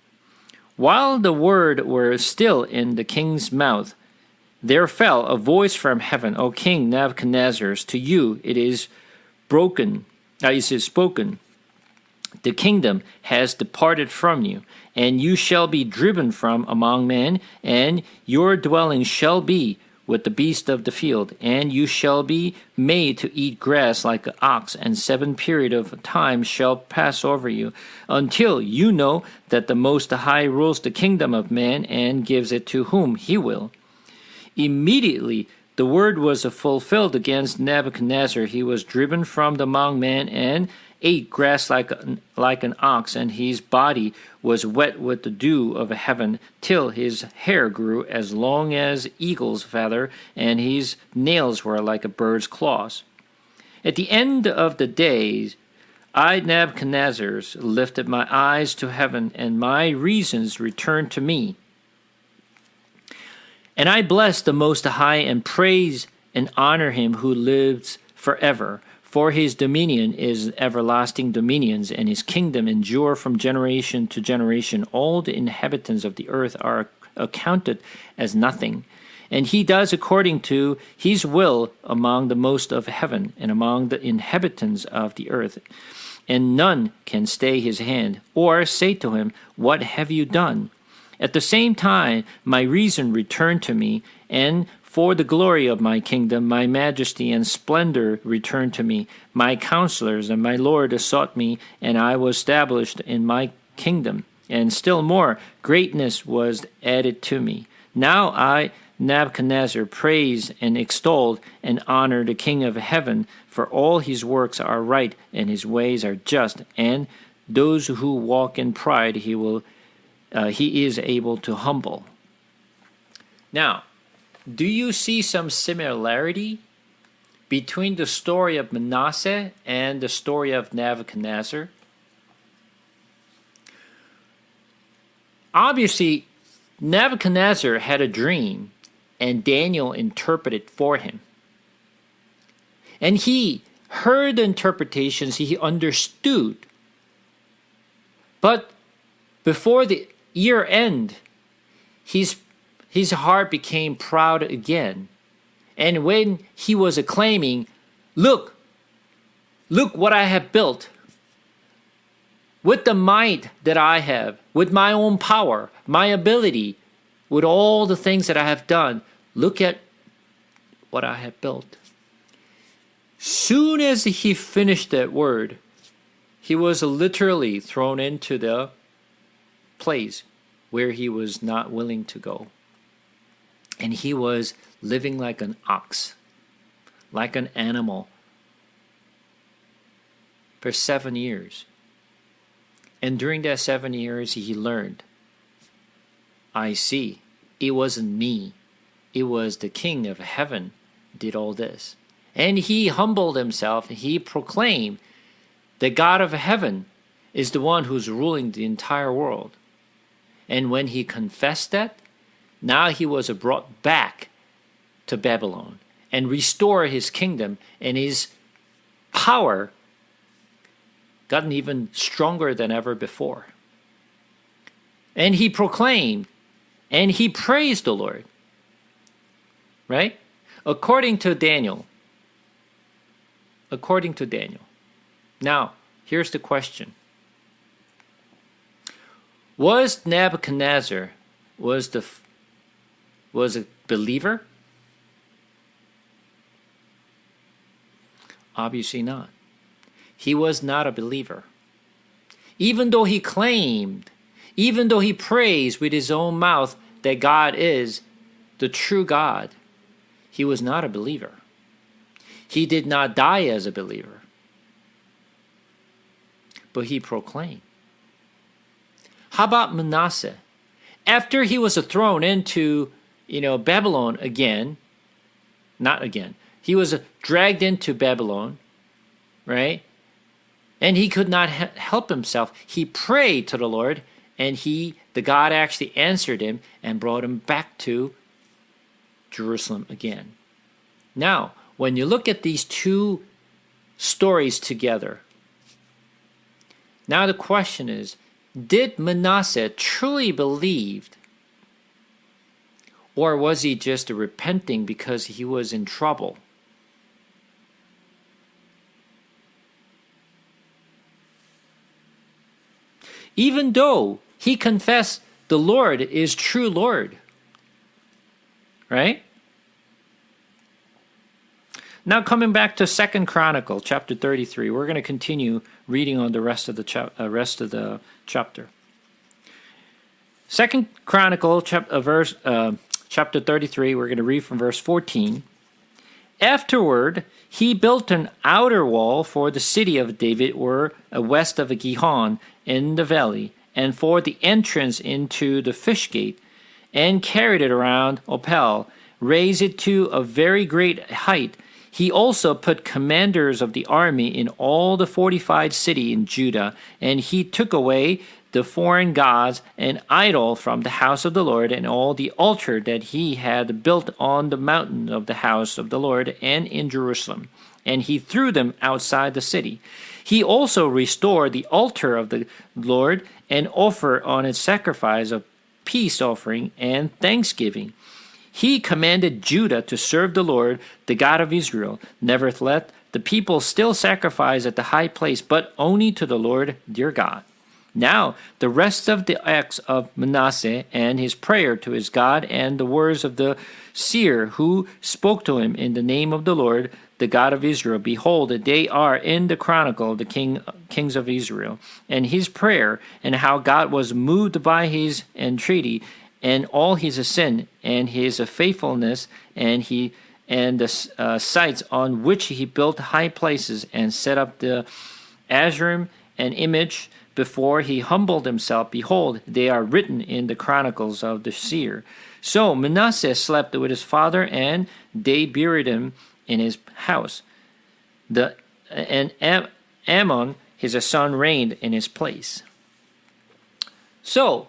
While the word were still in the king's mouth, there fell a voice from heaven, O King Nebuchadnezzar, to you it is spoken. The kingdom has departed from you, and you shall be driven from among men, and your dwelling shall be with the beast of the field, and you shall be made to eat grass like an ox, and 7 period of time shall pass over you, until you know that the Most High rules the kingdom of man, and gives it to whom he will. Immediately the word was fulfilled against Nebuchadnezzar. He was driven from among men, and ate grass like an ox, and his body was wet with the dew of heaven, till his hair grew as long as eagle's feather, and his nails were like a bird's claws. At the end of the days, I, Nebuchadnezzar, lifted my eyes to heaven, and my reasons returned to me. And I bless the Most High and praise and honor him who lives forever. For his dominion is everlasting dominions, and his kingdom endure from generation to generation. All the inhabitants of the earth are accounted as nothing. And he does according to his will among the most of heaven and among the inhabitants of the earth. And none can stay his hand or say to him, "What have you done?" At the same time, my reason returned to me, and for the glory of my kingdom, my majesty and splendor returned to me. My counselors and my Lord sought me, and I was established in my kingdom. And still more greatness was added to me. Now I, Nebuchadnezzar, praise and extol and honor the King of heaven, for all his works are right and his ways are just, and those who walk in pride he is able to humble. Now, do you see some similarity between the story of Manasseh and the story of Nebuchadnezzar? Obviously, Nebuchadnezzar had a dream, and Daniel interpreted for him. And he heard the interpretations, he understood. But before the year end, his heart became proud again. And when he was acclaiming, look what I have built. With the might that I have, with my own power, my ability, with all the things that I have done, look at what I have built. Soon as he finished that word, he was literally thrown into the place where he was not willing to go. And he was living like an ox, like an animal, for 7 years. And during that 7 years, he learned, I see, it wasn't me. It was the King of heaven did all this. And he humbled himself. He proclaimed the God of heaven is the one who's ruling the entire world. And when he confessed that, now he was brought back to Babylon and restore his kingdom, and his power gotten even stronger than ever before. And he proclaimed and he praised the Lord. Right? According to Daniel. Now, here's the question. Was Nebuchadnezzar was a believer? Obviously not. He was not a believer. Even though he claimed, even though he praised with his own mouth that God is the true God, he was not a believer. He did not die as a believer. But he proclaimed. How about Manasseh? After he was thrown into, Babylon again, he was dragged into Babylon, right? And he could not help himself. He prayed to the Lord, and the God actually answered him and brought him back to Jerusalem again. Now, when you look at these two stories together, now the question is, did Manasseh truly believe, or was he just repenting because he was in trouble? Even though he confessed the Lord is true Lord. Right? Now coming back to 2 Chronicle, chapter 33, we're going to continue reading on the rest of the chapter. 2 Chronicle, chapter 33, we're going to read from verse 14. Afterward, he built an outer wall for the city of David, west of Gihon in the valley, and for the entrance into the fish gate, and carried it around Opel, raised it to a very great height. He also put commanders of the army in all the fortified city in Judah, and he took away the foreign gods and idol from the house of the Lord, and all the altar that he had built on the mountain of the house of the Lord and in Jerusalem, and he threw them outside the city. He also restored the altar of the Lord and offered on its sacrifice of peace offering and thanksgiving. He commanded Judah to serve the Lord, the God of Israel. Nevertheless, the people still sacrifice at the high place, but only to the Lord their God. Now, the rest of the acts of Manasseh and his prayer to his God and the words of the seer who spoke to him in the name of the Lord, the God of Israel, behold, they are in the Chronicle of the kings of Israel, and his prayer, and how God was moved by his entreaty, and all his sin, and his faithfulness, and the sites on which he built high places, and set up the Asherim and image before he humbled himself. Behold, they are written in the chronicles of the seer. So Manasseh slept with his father, and they buried him in his house. Ammon, his son, reigned in his place. So,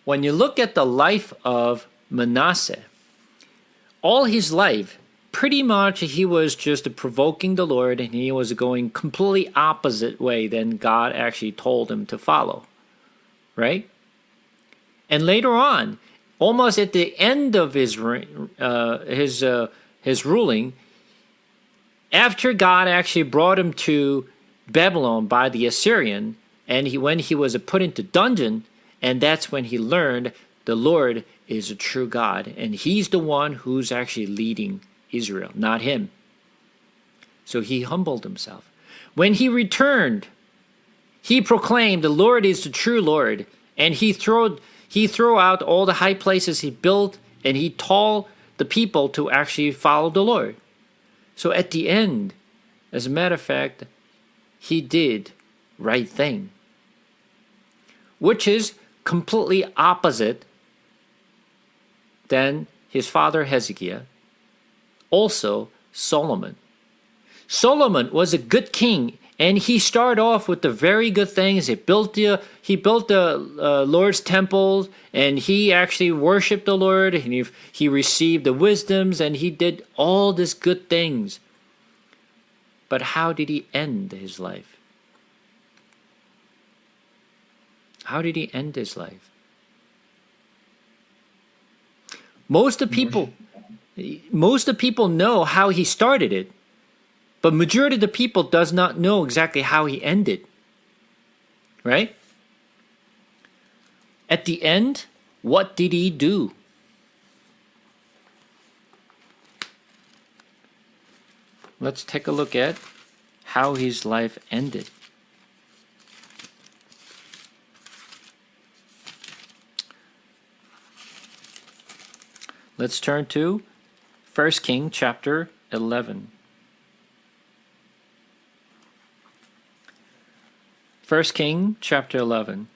when you look at the life of Manasseh, all his life, pretty much he was just provoking the Lord, and he was going completely opposite way than God actually told him to follow, right? And later on, almost at the end of his ruling, after God actually brought him to Babylon by the Assyrian, and when he was put into dungeon, and that's when he learned the Lord is a true God, and he's the one who's actually leading Israel, not him. So he humbled himself. When he returned, he proclaimed the Lord is the true Lord, and he threw out all the high places he built, and he told the people to actually follow the Lord. So at the end, as a matter of fact, he did right thing, which is completely opposite than his father Hezekiah, also Solomon. Solomon was a good king, and he started off with the very good things. He built the Lord's temple, and he actually worshipped the Lord, and he received the wisdoms, and he did all these good things. But how did he end his life? How did he end his life? Most of the people know how he started it, but majority of the people does not know exactly how he ended. Right? At the end, what did he do? Let's take a look at how his life ended. Let's turn to 1 King chapter 11. 1 King chapter 11.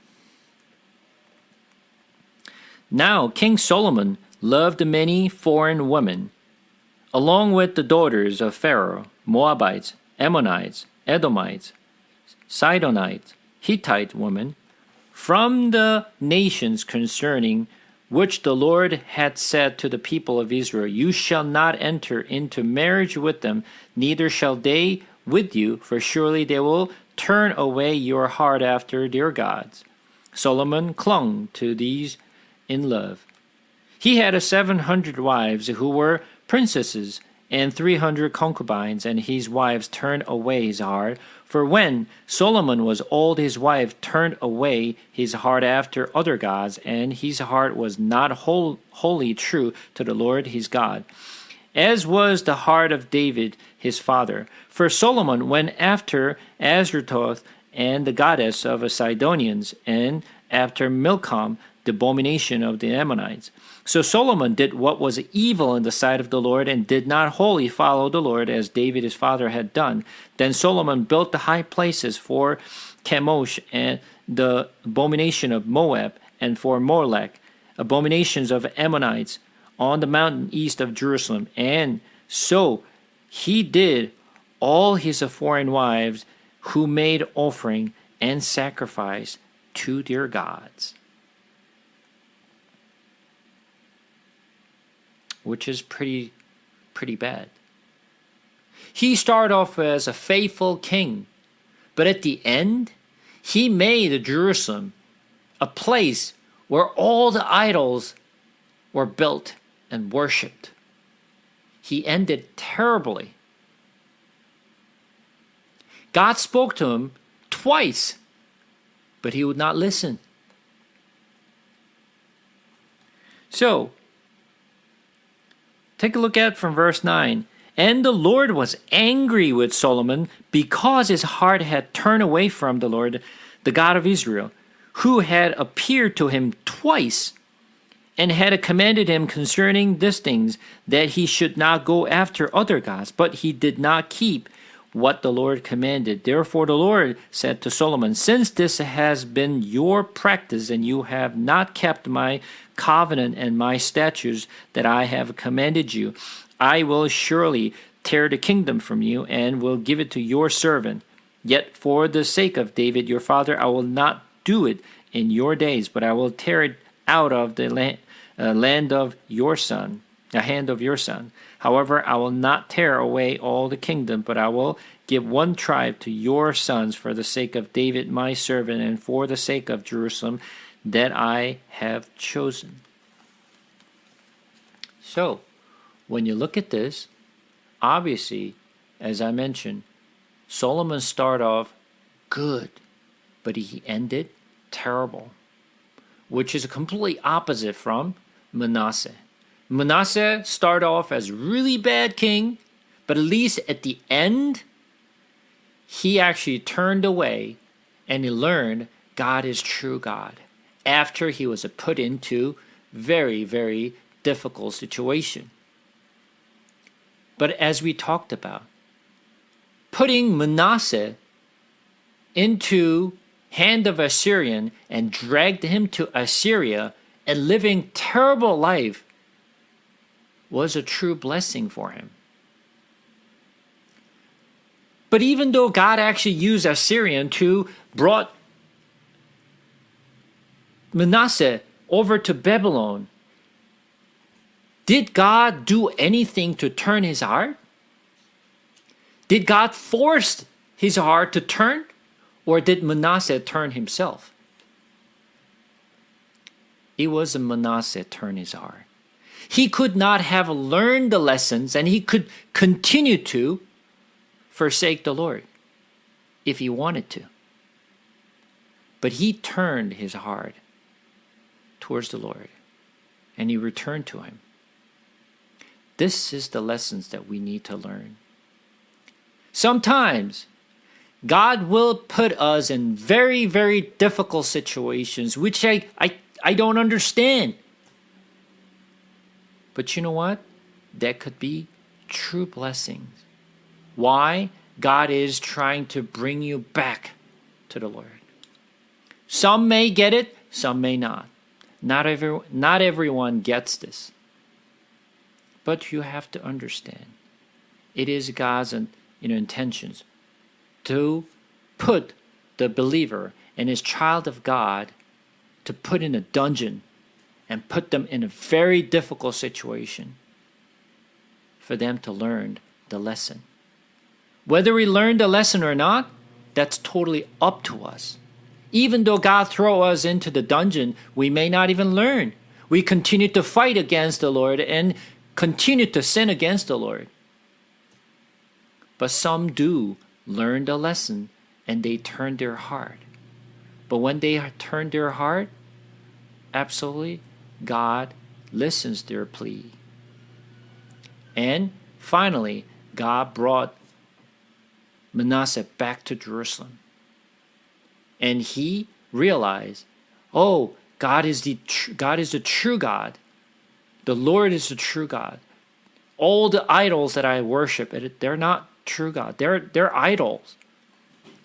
Now King Solomon loved many foreign women, along with the daughters of Pharaoh, Moabites, Ammonites, Edomites, Sidonites, Hittite women, from the nations concerning which the Lord had said to the people of Israel, you shall not enter into marriage with them, neither shall they with you, for surely they will turn away your heart after their gods. Solomon clung to these in love. He had 700 wives who were princesses, and 300 concubines, and his wives turned away his heart. For when Solomon was old, his wife turned away his heart after other gods, and his heart was not wholly true to the Lord his God, as was the heart of David his father. For Solomon went after Ashtaroth and the goddess of the Sidonians, and after Milcom, the abomination of the Ammonites. So Solomon did what was evil in the sight of the Lord, and did not wholly follow the Lord, as David his father had done. Then Solomon built the high places for Chemosh, and the abomination of Moab, and for Molech, abominations of Ammonites, on the mountain east of Jerusalem. And so he did all his foreign wives who made offering and sacrifice to their gods, which is pretty bad. He started off as a faithful king, but at the end, he made Jerusalem a place where all the idols were built and worshipped. He ended terribly. God spoke to him twice, but he would not listen. So, take a look at from verse 9. And the Lord was angry with Solomon because his heart had turned away from the Lord, the God of Israel, who had appeared to him twice and had commanded him concerning these things, that he should not go after other gods. But he did not keep what the Lord commanded. Therefore the Lord said to Solomon, since this has been your practice, and you have not kept my covenant and my statutes that I have commanded you, I will surely tear the kingdom from you and will give it to your servant. Yet for the sake of David your father, I will not do it in your days, but I will tear it out of the land of your son, the hand of your son. However, I will not tear away all the kingdom, but I will give one tribe to your sons for the sake of David my servant, and for the sake of Jerusalem that I have chosen. So, when you look at this, obviously, as I mentioned, Solomon started off good, but he ended terrible, which is completely opposite from Manasseh. Manasseh started off as a really bad king, but at least at the end, he actually turned away and he learned God is true God after he was put into very, very difficult situation. But as we talked about, putting Manasseh into hand of Assyrian and dragged him to Assyria and living terrible life was a true blessing for him. But even though God actually used Assyrian to brought Manasseh over to Babylon, did God do anything to turn his heart? Did God force his heart to turn? Or did Manasseh turn himself? It was Manasseh turn his heart. He could not have learned the lessons, and he could continue to forsake the Lord if he wanted to. But he turned his heart towards the Lord, and he returned to him. This is the lessons that we need to learn. Sometimes God will put us in very, very difficult situations, which I don't understand. But you know what? That could be true blessings. Why? God is trying to bring you back to the Lord. Some may get it, some may not. Not everyone gets this. But you have to understand, it is God's intentions to put the believer and his child of God to put in a dungeon and put them in a very difficult situation for them to learn the lesson. Whether we learn the lesson or not, that's totally up to us. Even though God throw us into the dungeon, we may not even learn. We continue to fight against the Lord and continue to sin against the Lord. But some do learn the lesson and they turn their heart. But when they turn their heart, absolutely, God listens to their plea. And finally, God brought Manasseh back to Jerusalem. And he realized, oh, God is the true God. The Lord is the true God. All the idols that I worship, they're not true God. They're idols.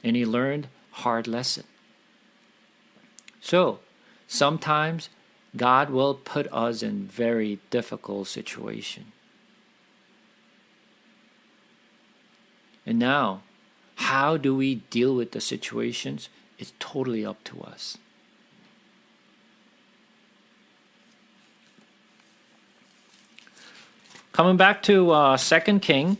And he learned hard lesson. So, sometimes God will put us in very difficult situation. And now, how do we deal with the situations? It's totally up to us. Coming back to 2 King.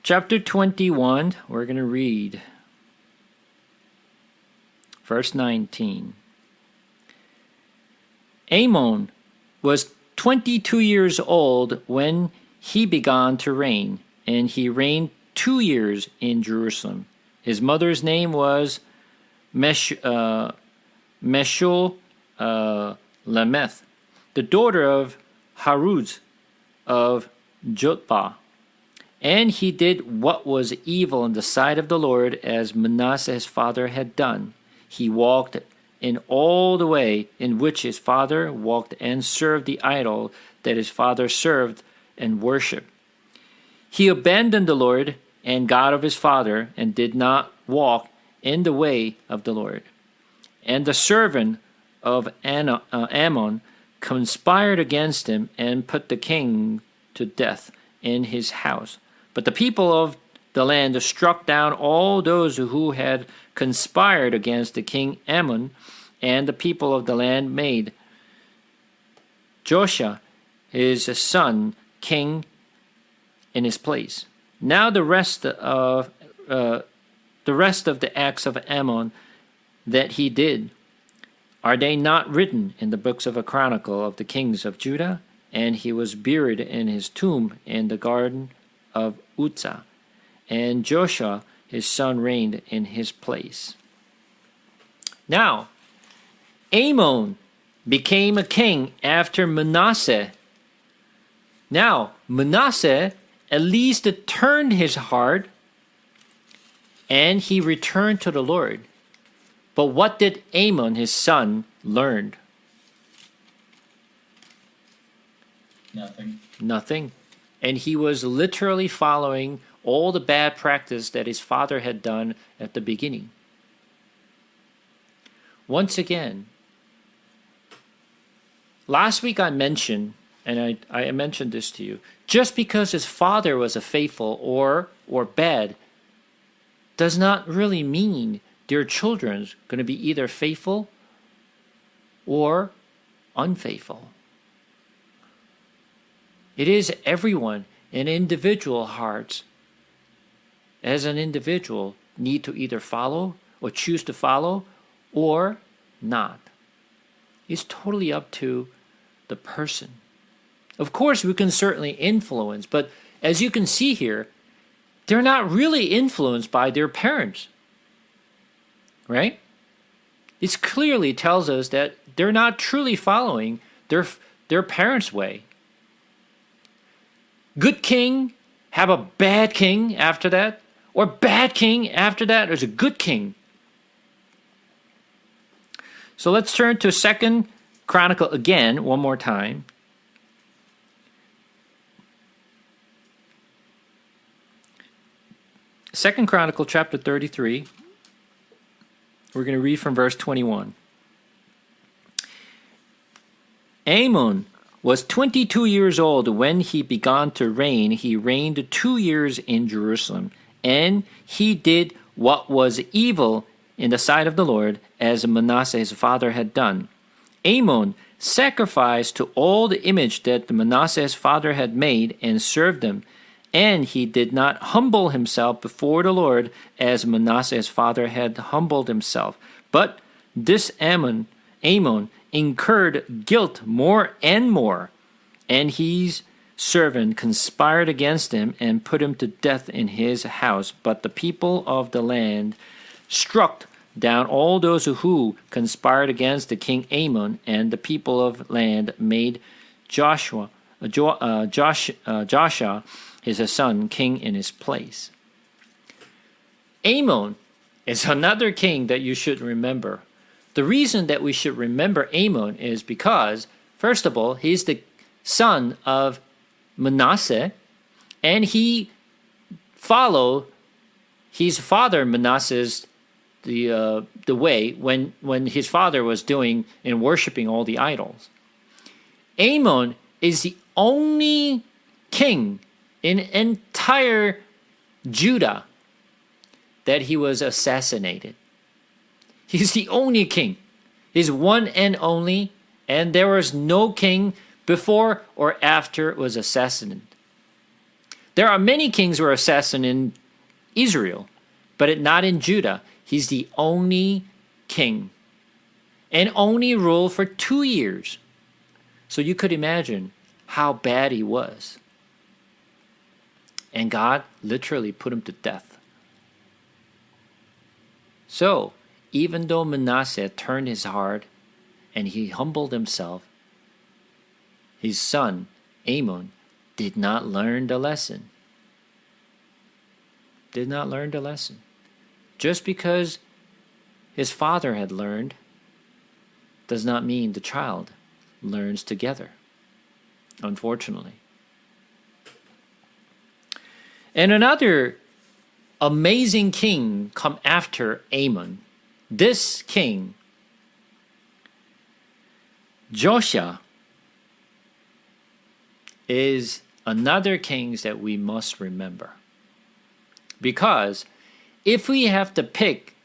Chapter 21, we're going to read verse 19. Amon was 22 years old when he began to reign, and he reigned 2 years in Jerusalem. His mother's name was Meshul Lameth, the daughter of Haruz of Jotbah. And he did what was evil in the sight of the Lord, as Manasseh his father had done. He walked in all the way in which his father walked, and served the idol that his father served and worshipped. He abandoned the Lord and God of his father, and did not walk in the way of the Lord. And the servant of Ammon conspired against him, and put the king to death in his house. But the people of the land struck down all those who had conspired against the king Ammon, and the people of the land made Joshua his son king in his place. Now the rest of the acts of Ammon that he did, are they not written in the books of a chronicle of the kings of Judah? And he was buried in his tomb in the garden of Uzzah, and Joshua his son reigned in his place. Now, Amon became a king after Manasseh. Now, Manasseh at least turned his heart, and he returned to the Lord. But what did Amon his son learn? Nothing. And he was literally following all the bad practice that his father had done at the beginning. Once again, last week I mentioned, and I mentioned this to you, just because his father was a faithful or bad does not really mean their children's going to be either faithful or unfaithful. It is everyone in individual hearts, as an individual, need to either follow or choose to follow or not. It's totally up to the person. Of course, we can certainly influence, but as you can see here, they're not really influenced by their parents, right? It clearly tells us that they're not truly following their parents' way. Good king have a bad king after that, or bad king after that. There's a good king. So let's turn to 2 Chronicle again, one more time. Second Chronicle chapter 33. We're going to read from verse 21. Amon was 22 years old when he began to reign. He reigned 2 years in Jerusalem, and he did what was evil in the sight of the Lord, as Manasseh his father had done. Amon sacrificed to all the image that Manasseh his father had made, and served them, and he did not humble himself before the Lord, as Manasseh his father had humbled himself. But this Amon incurred guilt more and more, and his servant conspired against him and put him to death in his house. But the people of the land struck down all those who conspired against the king Amon, and the people of land made Joshua his son king in his place. Amon is another king that you should remember. The reason that we should remember Amon is because, first of all, he's the son of Manasseh, and he followed his father Manasseh's the way when his father was doing and worshiping all the idols. Amon is the only king in entire Judah that he was assassinated. He's the only king. He's one and only, and there was no king before or after was assassinated. There are many kings who are assassinated in Israel, but not in Judah. He's the only king and only ruled for 2 years. So you could imagine how bad he was. And God literally put him to death. So, even though Manasseh turned his heart and he humbled himself, his son, Amon, did not learn the lesson. Did not learn the lesson. Just because his father had learned does not mean the child learns together, unfortunately. And another amazing king come after Amon. This king, Joshua, is another king that we must remember. Because if we have to pick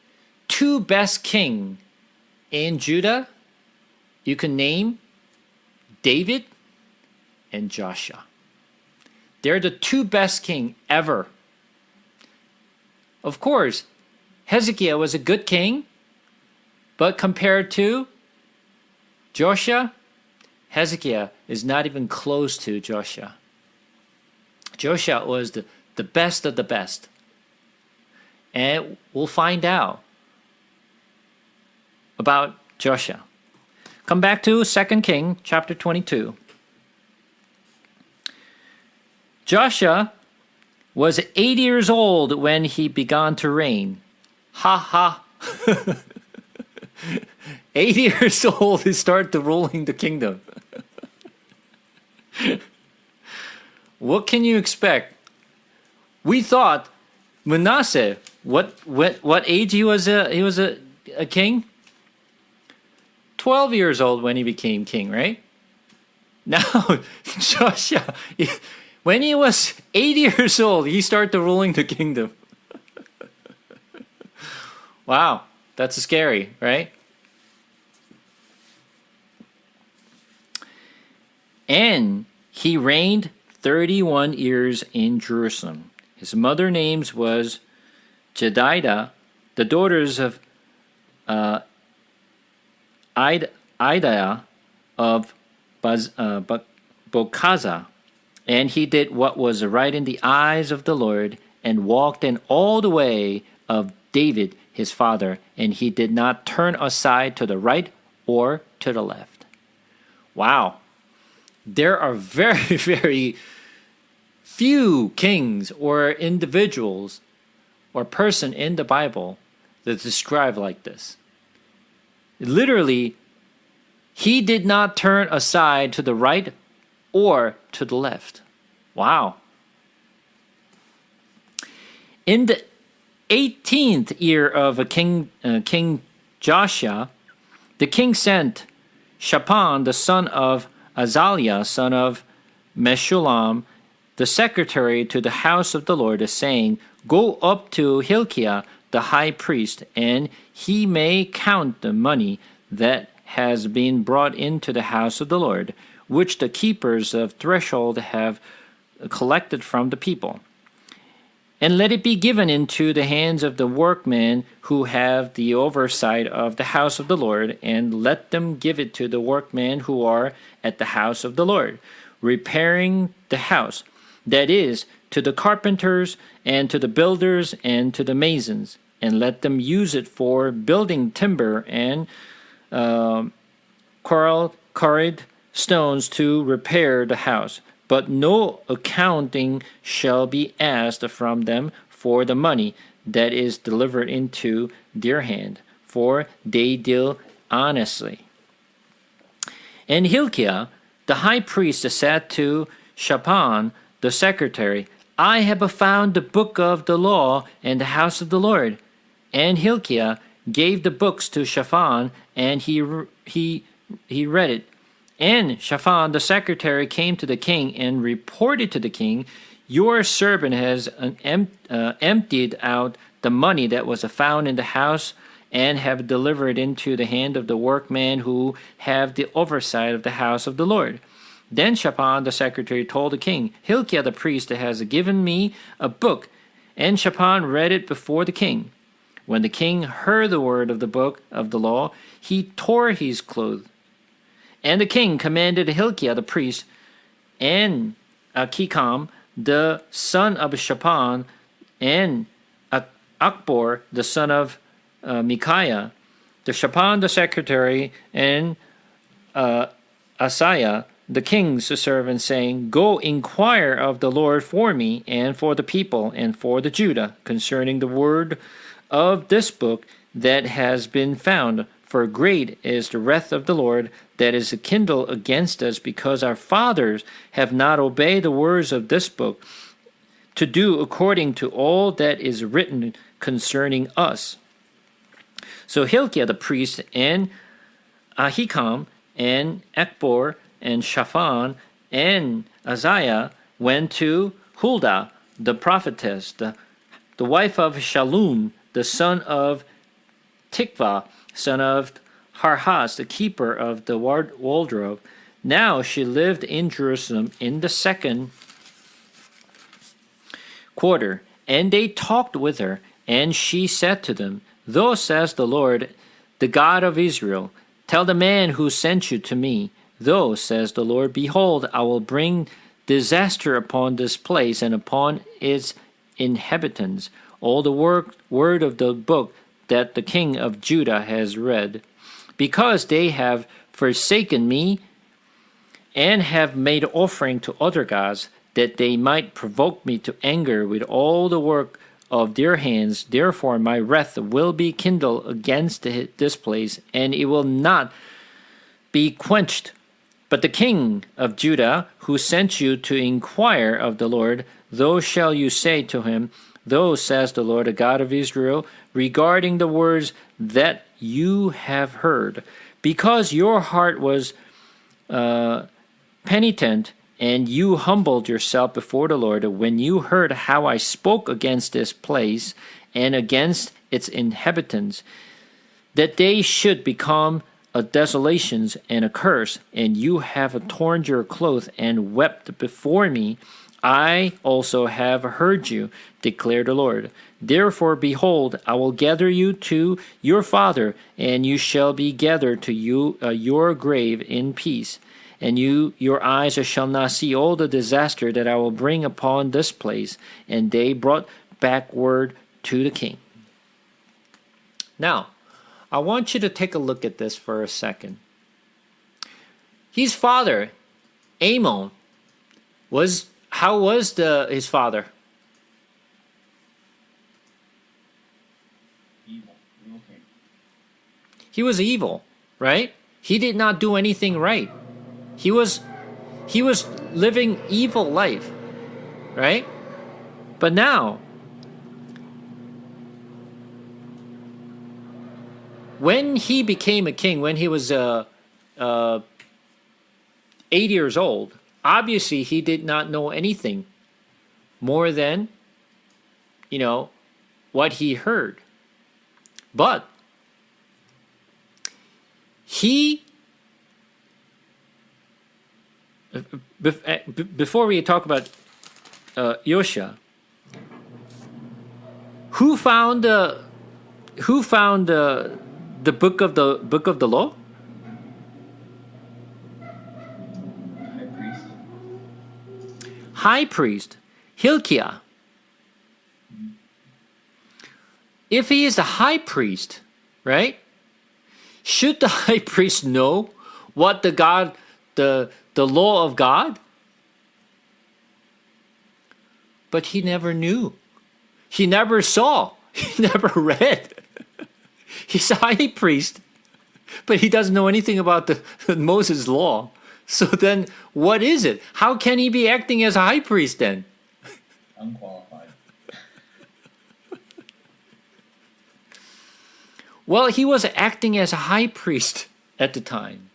two best kings in Judah, you can name David and Joshua. They're the two best kings ever. Of course, Hezekiah was a good king, but compared to Joshua, Hezekiah is not even close to Joshua. Joshua was the best of the best. And we'll find out about Joshua. Come back to 2 King chapter 22. Joshua was 80 years old when he began to reign. Ha ha. 80 years old, he started ruling the kingdom. What can you expect? We thought Manasseh, what age he was a king? 12 years old when he became king, right? Now, Joshua, when he was 80 years old, he started ruling the kingdom. Wow, that's scary, right? And he reigned 31 years in Jerusalem. His mother's name was Jedidah, the daughters of Idiah of Bokazah. And he did what was right in the eyes of the Lord, and walked in all the way of David his father, and he did not turn aside to the right or to the left. Wow. There are very, very few kings or individuals or person in the Bible that describe like this. Literally, he did not turn aside to the right or to the left. Wow. In the 18th year of King Joshua, the king sent Shaphan, the son of Azaliah, son of Meshullam, the secretary to the house of the Lord, saying, "Go up to Hilkiah the high priest, and he may count the money that has been brought into the house of the Lord, which the keepers of threshold have collected from the people. And let it be given into the hands of the workmen who have the oversight of the house of the Lord, and let them give it to the workmen who are at the house of the Lord, repairing the house, that is, to the carpenters, and to the builders, and to the masons, and let them use it for building timber and quarried stones to repair the house. But no accounting shall be asked from them for the money that is delivered into their hand, for they deal honestly." And Hilkiah, the high priest, said to Shaphan, the secretary, I have found the book of the law in the house of the Lord. And Hilkiah gave the books to Shaphan, and he read it. And Shaphan the secretary came to the king and reported to the king, Your servant has emptied out the money that was found in the house, and have delivered into the hand of the workmen who have the oversight of the house of the Lord. Then Shaphan the secretary told the king, Hilkiah the priest has given me a book. And Shaphan read it before the king. When the king heard the word of the book of the law, he tore his clothes. And the king commanded Hilkiah the priest and Ahikam the son of Shaphan and Akbor the son of Micaiah, the Shaphan the secretary, and Asaiah the king's servant, saying, Go inquire of the Lord for me and for the people and for the Judah concerning the word of this book that has been found. For great is the wrath of the Lord that is kindled against us, because our fathers have not obeyed the words of this book, to do according to all that is written concerning us. So Hilkiah the priest and Ahikam and Akbor and Shaphan and Asaiah went to Huldah the prophetess, the wife of Shallum, the son of Tikvah, son of Harhas, the keeper of the wardrobe. Now she lived in Jerusalem in the second quarter, and they talked with her, and she said to them, Thus says the Lord, the God of Israel, tell the man who sent you to me, Thus says the Lord, Behold, I will bring disaster upon this place and upon its inhabitants, all the word of the book that the king of Judah has read, because they have forsaken me and have made offering to other gods, that they might provoke me to anger with all the work of their hands. Therefore my wrath will be kindled against this place, and it will not be quenched. But the king of Judah, who sent you to inquire of the Lord, thus shall you say to him, Thus says the Lord, the God of Israel, regarding the words that you have heard, because your heart was penitent, and you humbled yourself before the Lord, when you heard how I spoke against this place and against its inhabitants, that they should become a desolation and a curse, and you have torn your clothes and wept before me. I also have heard you, declared the Lord. Therefore, behold, I will gather you to your father, and you shall be gathered to your grave in peace. And your eyes shall not see all the disaster that I will bring upon this place. And they brought back word to the king. Now, I want you to take a look at this for a second. His father, Amon, how was his father? Evil. Okay. He was evil, right? He did not do anything right. He was living evil life, right? But now, when he became a king, when he was 8 years old, obviously he did not know anything more than, what he heard. But before we talk about Yosha, who found the book of the law? High priest Hilkiah. If he is the high priest, right? Should the high priest know what the law of God? But he never knew. He never saw. He never read. He's a high priest, but he doesn't know anything about the Moses law. So then what is it? How can he be acting as a high priest then? Unqualified. Well, he was acting as a high priest at the time.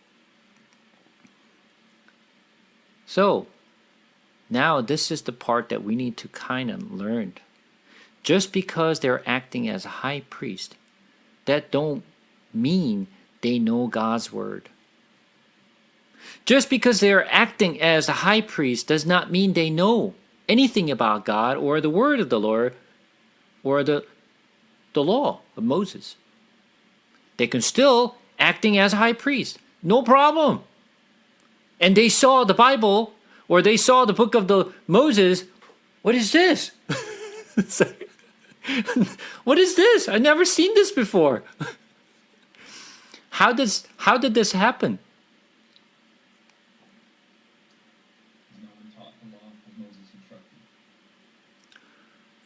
So, now this is the part that we need to kind of learn. Just because they're acting as a high priest, that don't mean they know God's word. Just because they're acting as a high priest does not mean they know anything about God or the word of the Lord or the law of Moses. They can still acting as a high priest. No problem. And they saw the Bible or they saw the book of the Moses. What is this? What is this? I've never seen this before. How did this happen? No one taught the law as Moses instructed.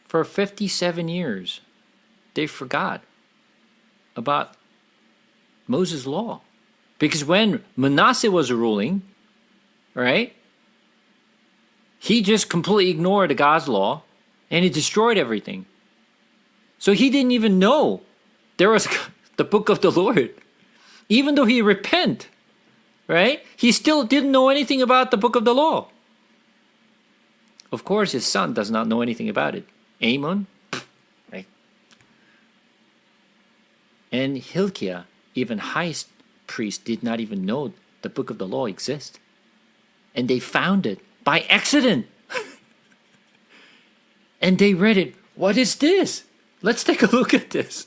For 57 years, they forgot about Moses' law. Because when Manasseh was ruling, right, he just completely ignored God's law and he destroyed everything. So he didn't even know there was the book of the Lord. Even though he repent, right, he still didn't know anything about the book of the law. Of course, his son does not know anything about it. Amon, right? And Hezekiah, even highest priest, did not even know the book of the law exists. And they found it by accident. And they read it. What is this? Let's take a look at this.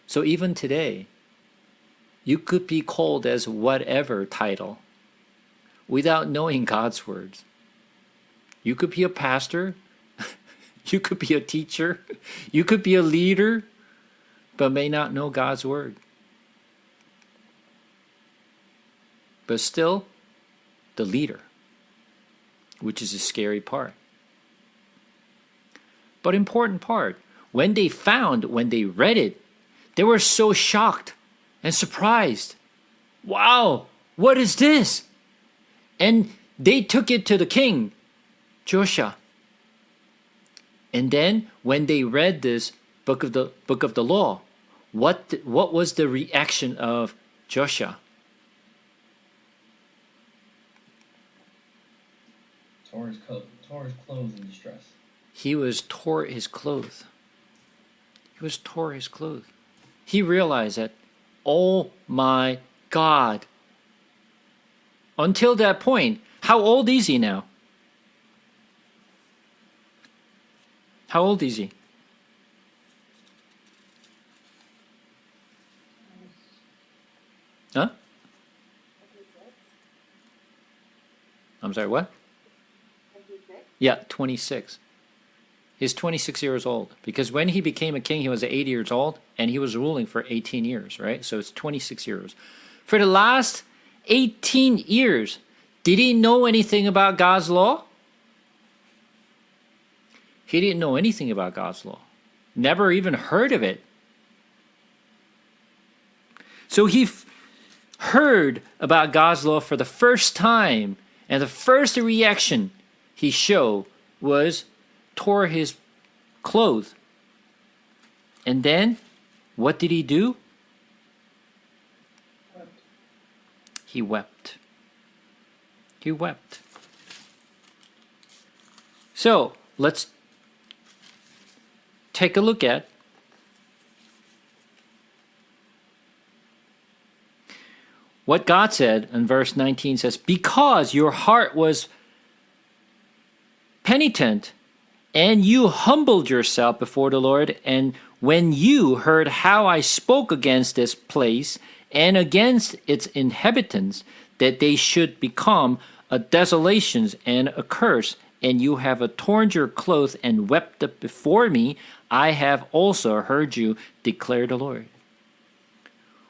So even today, you could be called as whatever title without knowing God's words. You could be a pastor. You could be a teacher. You could be a leader, but may not know God's word. But still, the leader, which is a scary part. But important part, when they read it, they were so shocked and surprised. Wow, what is this? And they took it to the king, Joshua. And then when they read this book of the law, what was the reaction of Joshua? Tore his clothes in distress. He was tore his clothes. He realized that, oh my God. Until that point, how old is he now? How old is he? Huh? I'm sorry, what? 26? Yeah, 26. He's 26 years old. Because when he became a king, he was 80 years old, and he was ruling for 18 years, right? So it's 26 years. For the last 18 years, did he know anything about God's law? He didn't know anything about God's law. Never even heard of it. So he heard about God's law for the first time, and the first reaction he showed was tore his clothes. And then, what did he do? He wept. He wept. So, let's take a look at what God said in verse 19 says, because your heart was penitent and you humbled yourself before the Lord, and when you heard how I spoke against this place and against its inhabitants, that they should become a desolation and a curse, and you have torn your clothes and wept before me, I have also heard you, declare the Lord.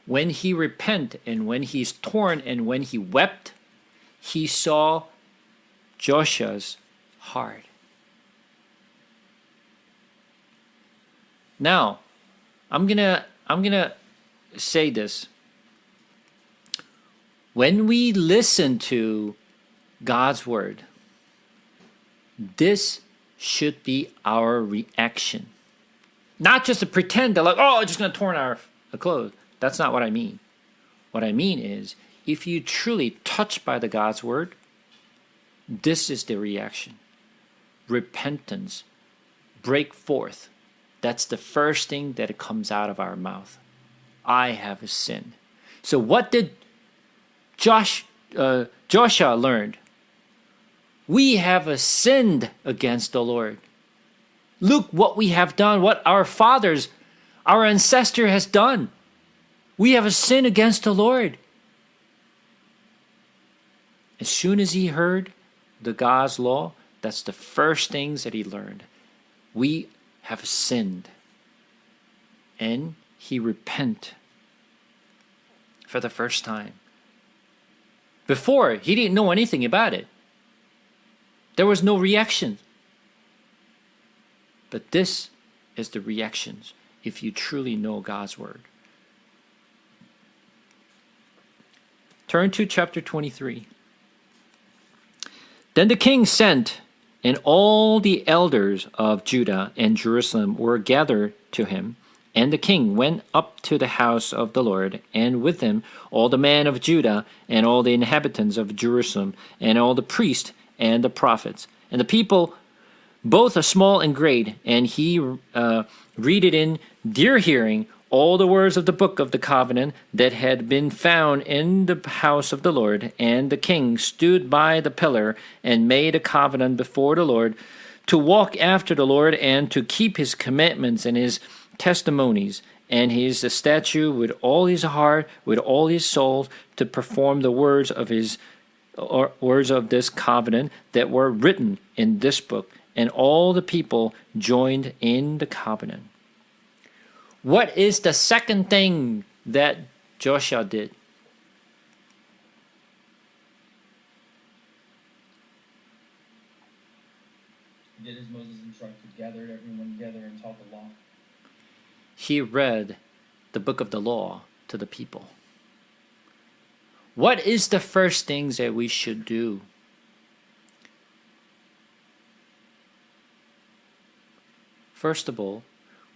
When he repented and when he's torn and when he wept, he saw Joshua's heart. Now, I'm gonna say this. When we listen to God's word, This should be our reaction. Not just to pretend that, like, oh, I'm just going to torn our clothes. That's not what I mean. What I mean is, if you truly touched by the God's word, this is the reaction. Repentance. Break forth. That's the first thing that comes out of our mouth. I have sinned. So what did Joshua learn? We have sinned against the Lord. Look what we have done, what our fathers, our ancestor has done. We have sinned against the Lord. As soon as he heard the God's law, that's the first things that he learned. We have sinned. And he repent for the first time. Before, he didn't know anything about it. There was no reaction. But this is the reactions if you truly know God's word. Turn to chapter 23. Then the king sent, and all the elders of Judah and Jerusalem were gathered to him. And the king went up to the house of the Lord, and with him all the men of Judah, and all the inhabitants of Jerusalem, and all the priests and the prophets, and the people, both small and great. And he read it in their hearing all the words of the book of the covenant that had been found in the house of the Lord. And the king stood by the pillar and made a covenant before the Lord to walk after the Lord and to keep his commandments and his testimonies and his statute with all his heart, with all his soul, to perform the words of this covenant that were written in this book. And all the people joined in the covenant. What is the second thing that Joshua did? He did as Moses instructed, gathered everyone together and taught the law. He read the book of the law to the people. What is the first things that we should do? First of all,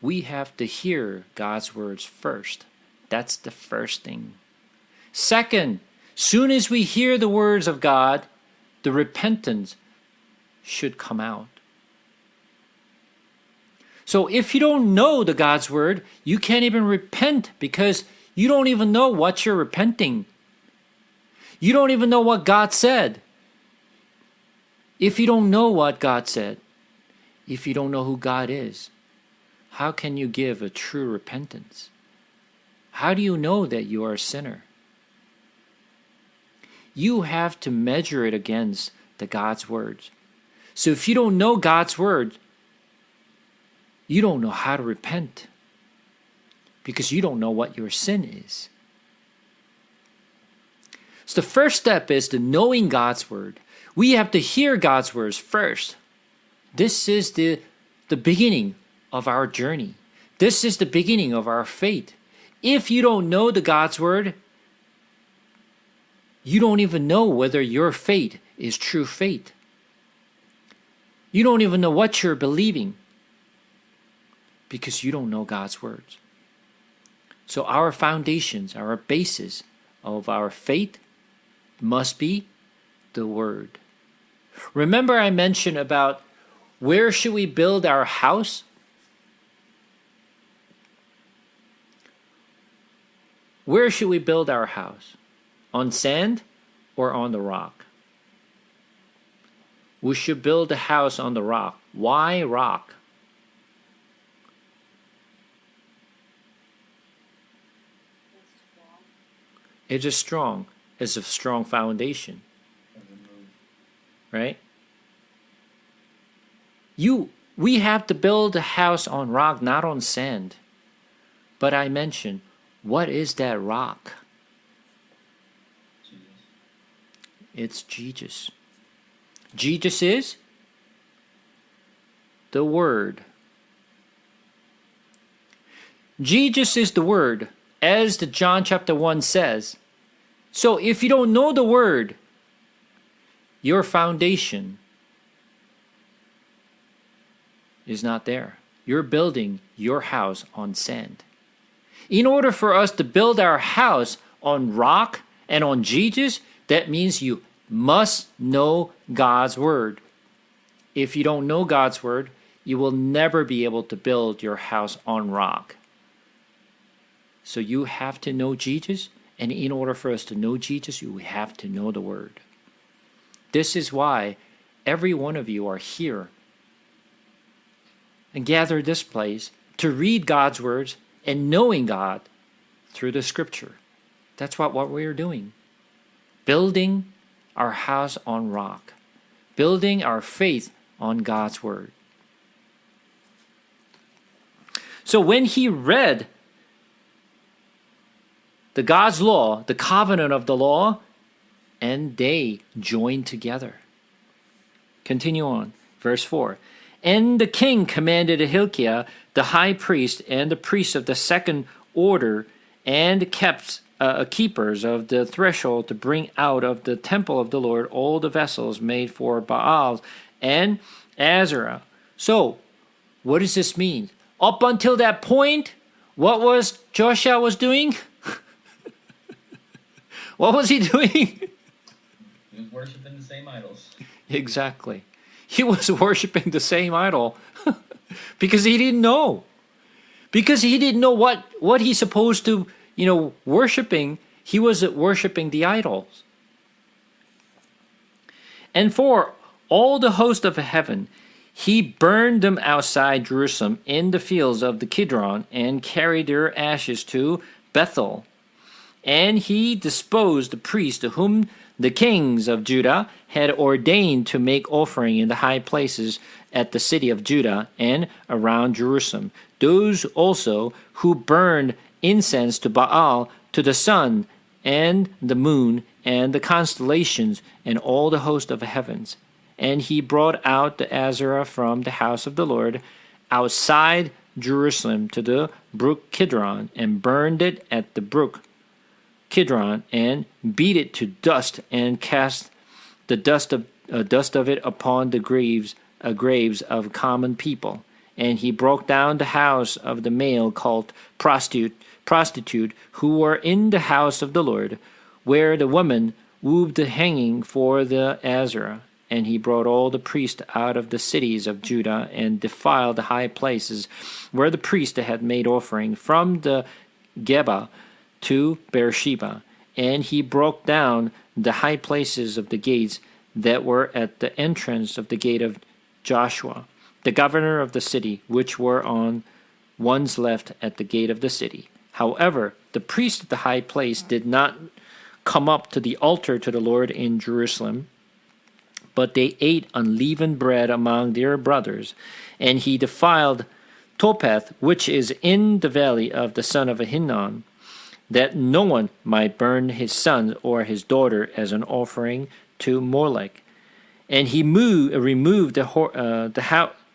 we have to hear God's words first. That's the first thing. Second, soon as we hear the words of God, the repentance should come out. So if you don't know the God's word, you can't even repent because you don't even know what you're repenting. You don't even know what God said. If you don't know what God said, if you don't know who God is, how can you give a true repentance? How do you know that you are a sinner? You have to measure it against the God's words. So if you don't know God's word, you don't know how to repent because you don't know what your sin is. So the first step is to knowing God's word. We have to hear God's words first. This is the beginning of our journey. This is the beginning of our faith. If you don't know the God's word, you don't even know whether your faith is true faith. You don't even know what you're believing because you don't know God's words. So our foundations, our basis of our faith must be the word. Remember I mentioned about where should we build our house? Where should we build our house? On sand or on the rock? We should build a house on the rock. Why rock? It is strong. It's a strong foundation. Right? We have to build a house on rock, not on sand. But I mentioned, what is that rock? Jesus. It's Jesus. Jesus is the Word. Jesus is the Word, as the John chapter 1 says. So if you don't know the Word, your foundation is not there. You're building your house on sand. In order for us to build our house on rock and on Jesus, that means you must know God's word. If you don't know God's word, you will never be able to build your house on rock. So you have to know Jesus, and in order for us to know Jesus, you have to know the word. This is why every one of you are here and gathered this place to read God's words and knowing God through the scripture. That's what we're doing. Building our house on rock. Building our faith on God's word. So when he read the God's law, the covenant of the law, and they joined together. Continue on. Verse 4. And the king commanded Hezekiah, the high priest, and the priests of the second order, and keepers of the threshold, to bring out of the temple of the Lord all the vessels made for Baal and Asherah. So, what does this mean? Up until that point, what was Joshua was doing? What was he doing? He was worshiping the same idols. Exactly. He was worshiping the same idol because he didn't know. Because he didn't know what he's supposed to, worshiping. He was worshiping the idols. And for all the host of heaven, he burned them outside Jerusalem in the fields of the Kidron and carried their ashes to Bethel. And he disposed the priests to whom the kings of Judah had ordained to make offering in the high places at the city of Judah and around Jerusalem. Those also who burned incense to Baal, to the sun and the moon and the constellations and all the host of heavens. And he brought out the Asherah from the house of the Lord outside Jerusalem to the brook Kidron, and burned it at the brook Kidron, and beat it to dust, and cast the dust of it upon the graves of common people. And he broke down the house of the male called prostitute, who were in the house of the Lord, where the woman wooed the hanging for the Asherah. And he brought all the priests out of the cities of Judah, and defiled the high places where the priests had made offering, from the Geba to Beersheba. And he broke down the high places of the gates that were at the entrance of the gate of Joshua, the governor of the city, which were on one's left at the gate of the city. However, the priests of the high place did not come up to the altar to the Lord in Jerusalem, but they ate unleavened bread among their brothers. And he defiled Topheth, which is in the valley of the son of Hinnom, that no one might burn his son or his daughter as an offering to Molech. And he removed the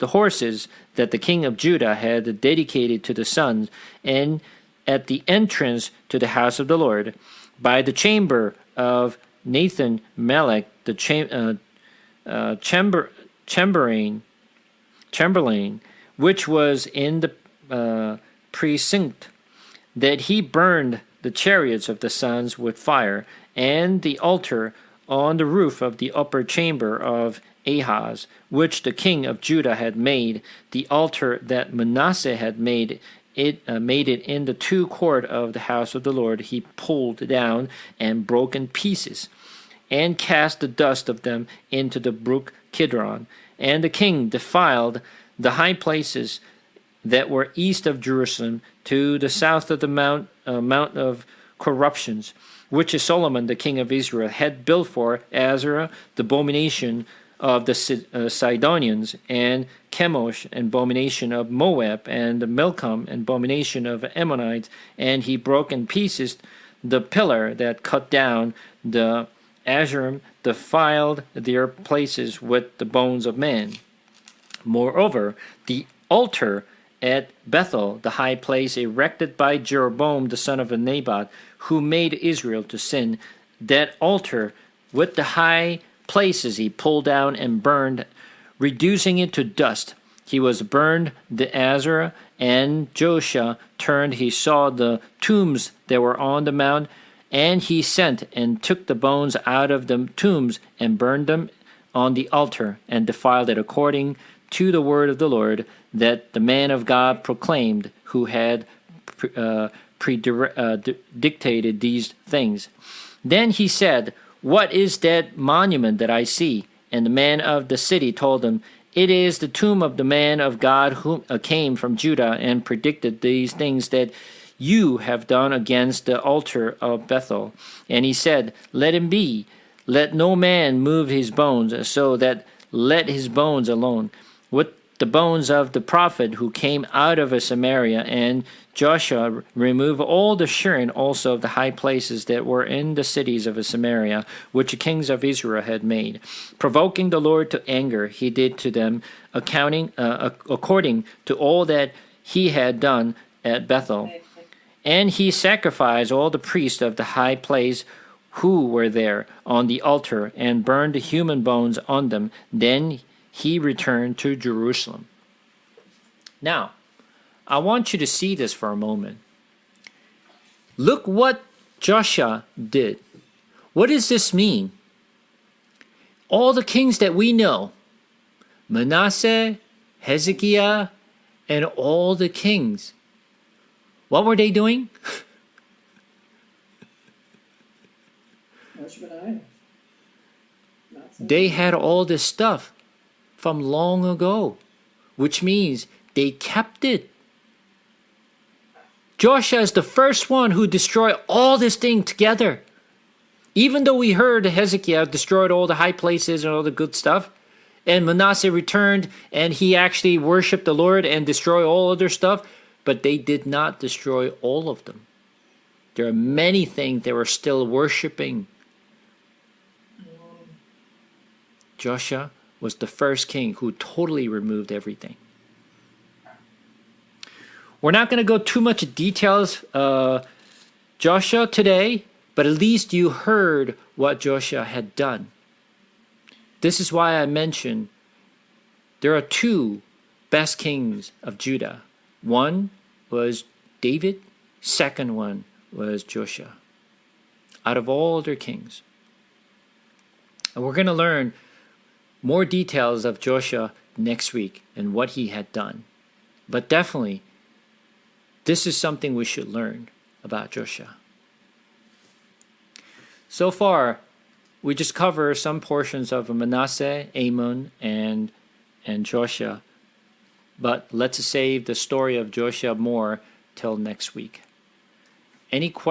horses that the king of Judah had dedicated to the sun, and at the entrance to the house of the Lord, by the chamber of Nathan Melech, the chamberlain, which was in the precinct, that he burned the chariots of the sons with fire, and the altar on the roof of the upper chamber of Ahaz, which the king of Judah had made, the altar that Manasseh had made it in the two court of the house of the Lord, he pulled down and broke in pieces, and cast the dust of them into the brook Kidron. And the king defiled the high places that were east of Jerusalem, to the south of the mount of corruptions, which is Solomon the king of Israel had built for Asherah, the abomination of the Sidonians, and Chemosh, an abomination of Moab, and Milcom, an abomination of Ammonites. And he broke in pieces the pillar that cut down the Asherim, defiled their places with the bones of men. Moreover, the altar at Bethel, the high place erected by Jeroboam the son of Nebat, who made Israel to sin, that altar with the high places he pulled down and burned, reducing it to dust. he was burned the Azra, and Joshua turned, he saw the tombs that were on the mount, and he sent and took the bones out of the tombs and burned them on the altar and defiled it according to the word of the Lord that the man of God proclaimed, who had dictated these things. Then he said, "What is that monument that I see?" And the man of the city told him, "It is the tomb of the man of God who came from Judah and predicted these things that you have done against the altar of Bethel." And he said, "Let him be. Let no man move his bones, so that let his bones alone. With the bones of the prophet who came out of Samaria." And Joshua removed all the shrine also of the high places that were in the cities of Samaria, which the kings of Israel had made. Provoking the Lord to anger, he did to them according to all that he had done at Bethel. And he sacrificed all the priests of the high place who were there on the altar, and burned the human bones on them. Then he returned to Jerusalem. Now, I want you to see this for a moment. Look what Joshua did. What does this mean? All the kings that we know, Manasseh, Hezekiah, and all the kings, what were they doing? They had all this stuff from long ago, which means they kept it. Joshua is the first one who destroyed all this thing together. Even though we heard Hezekiah destroyed all the high places and all the good stuff, and Manasseh returned and he actually worshiped the Lord and destroyed all other stuff, but they did not destroy all of them. There are many things they were still worshiping. Joshua was the first king who totally removed everything. We're not going to go too much details, Joshua, today, but at least you heard what Joshua had done. This is why I mentioned there are two best kings of Judah. One was David, second one was Joshua, out of all their kings. And we're going to learn more details of Joshua next week and what he had done. But definitely, this is something we should learn about Joshua. So far, we just cover some portions of Manasseh, Amon, and Joshua. But let's save the story of Joshua more till next week. Any questions?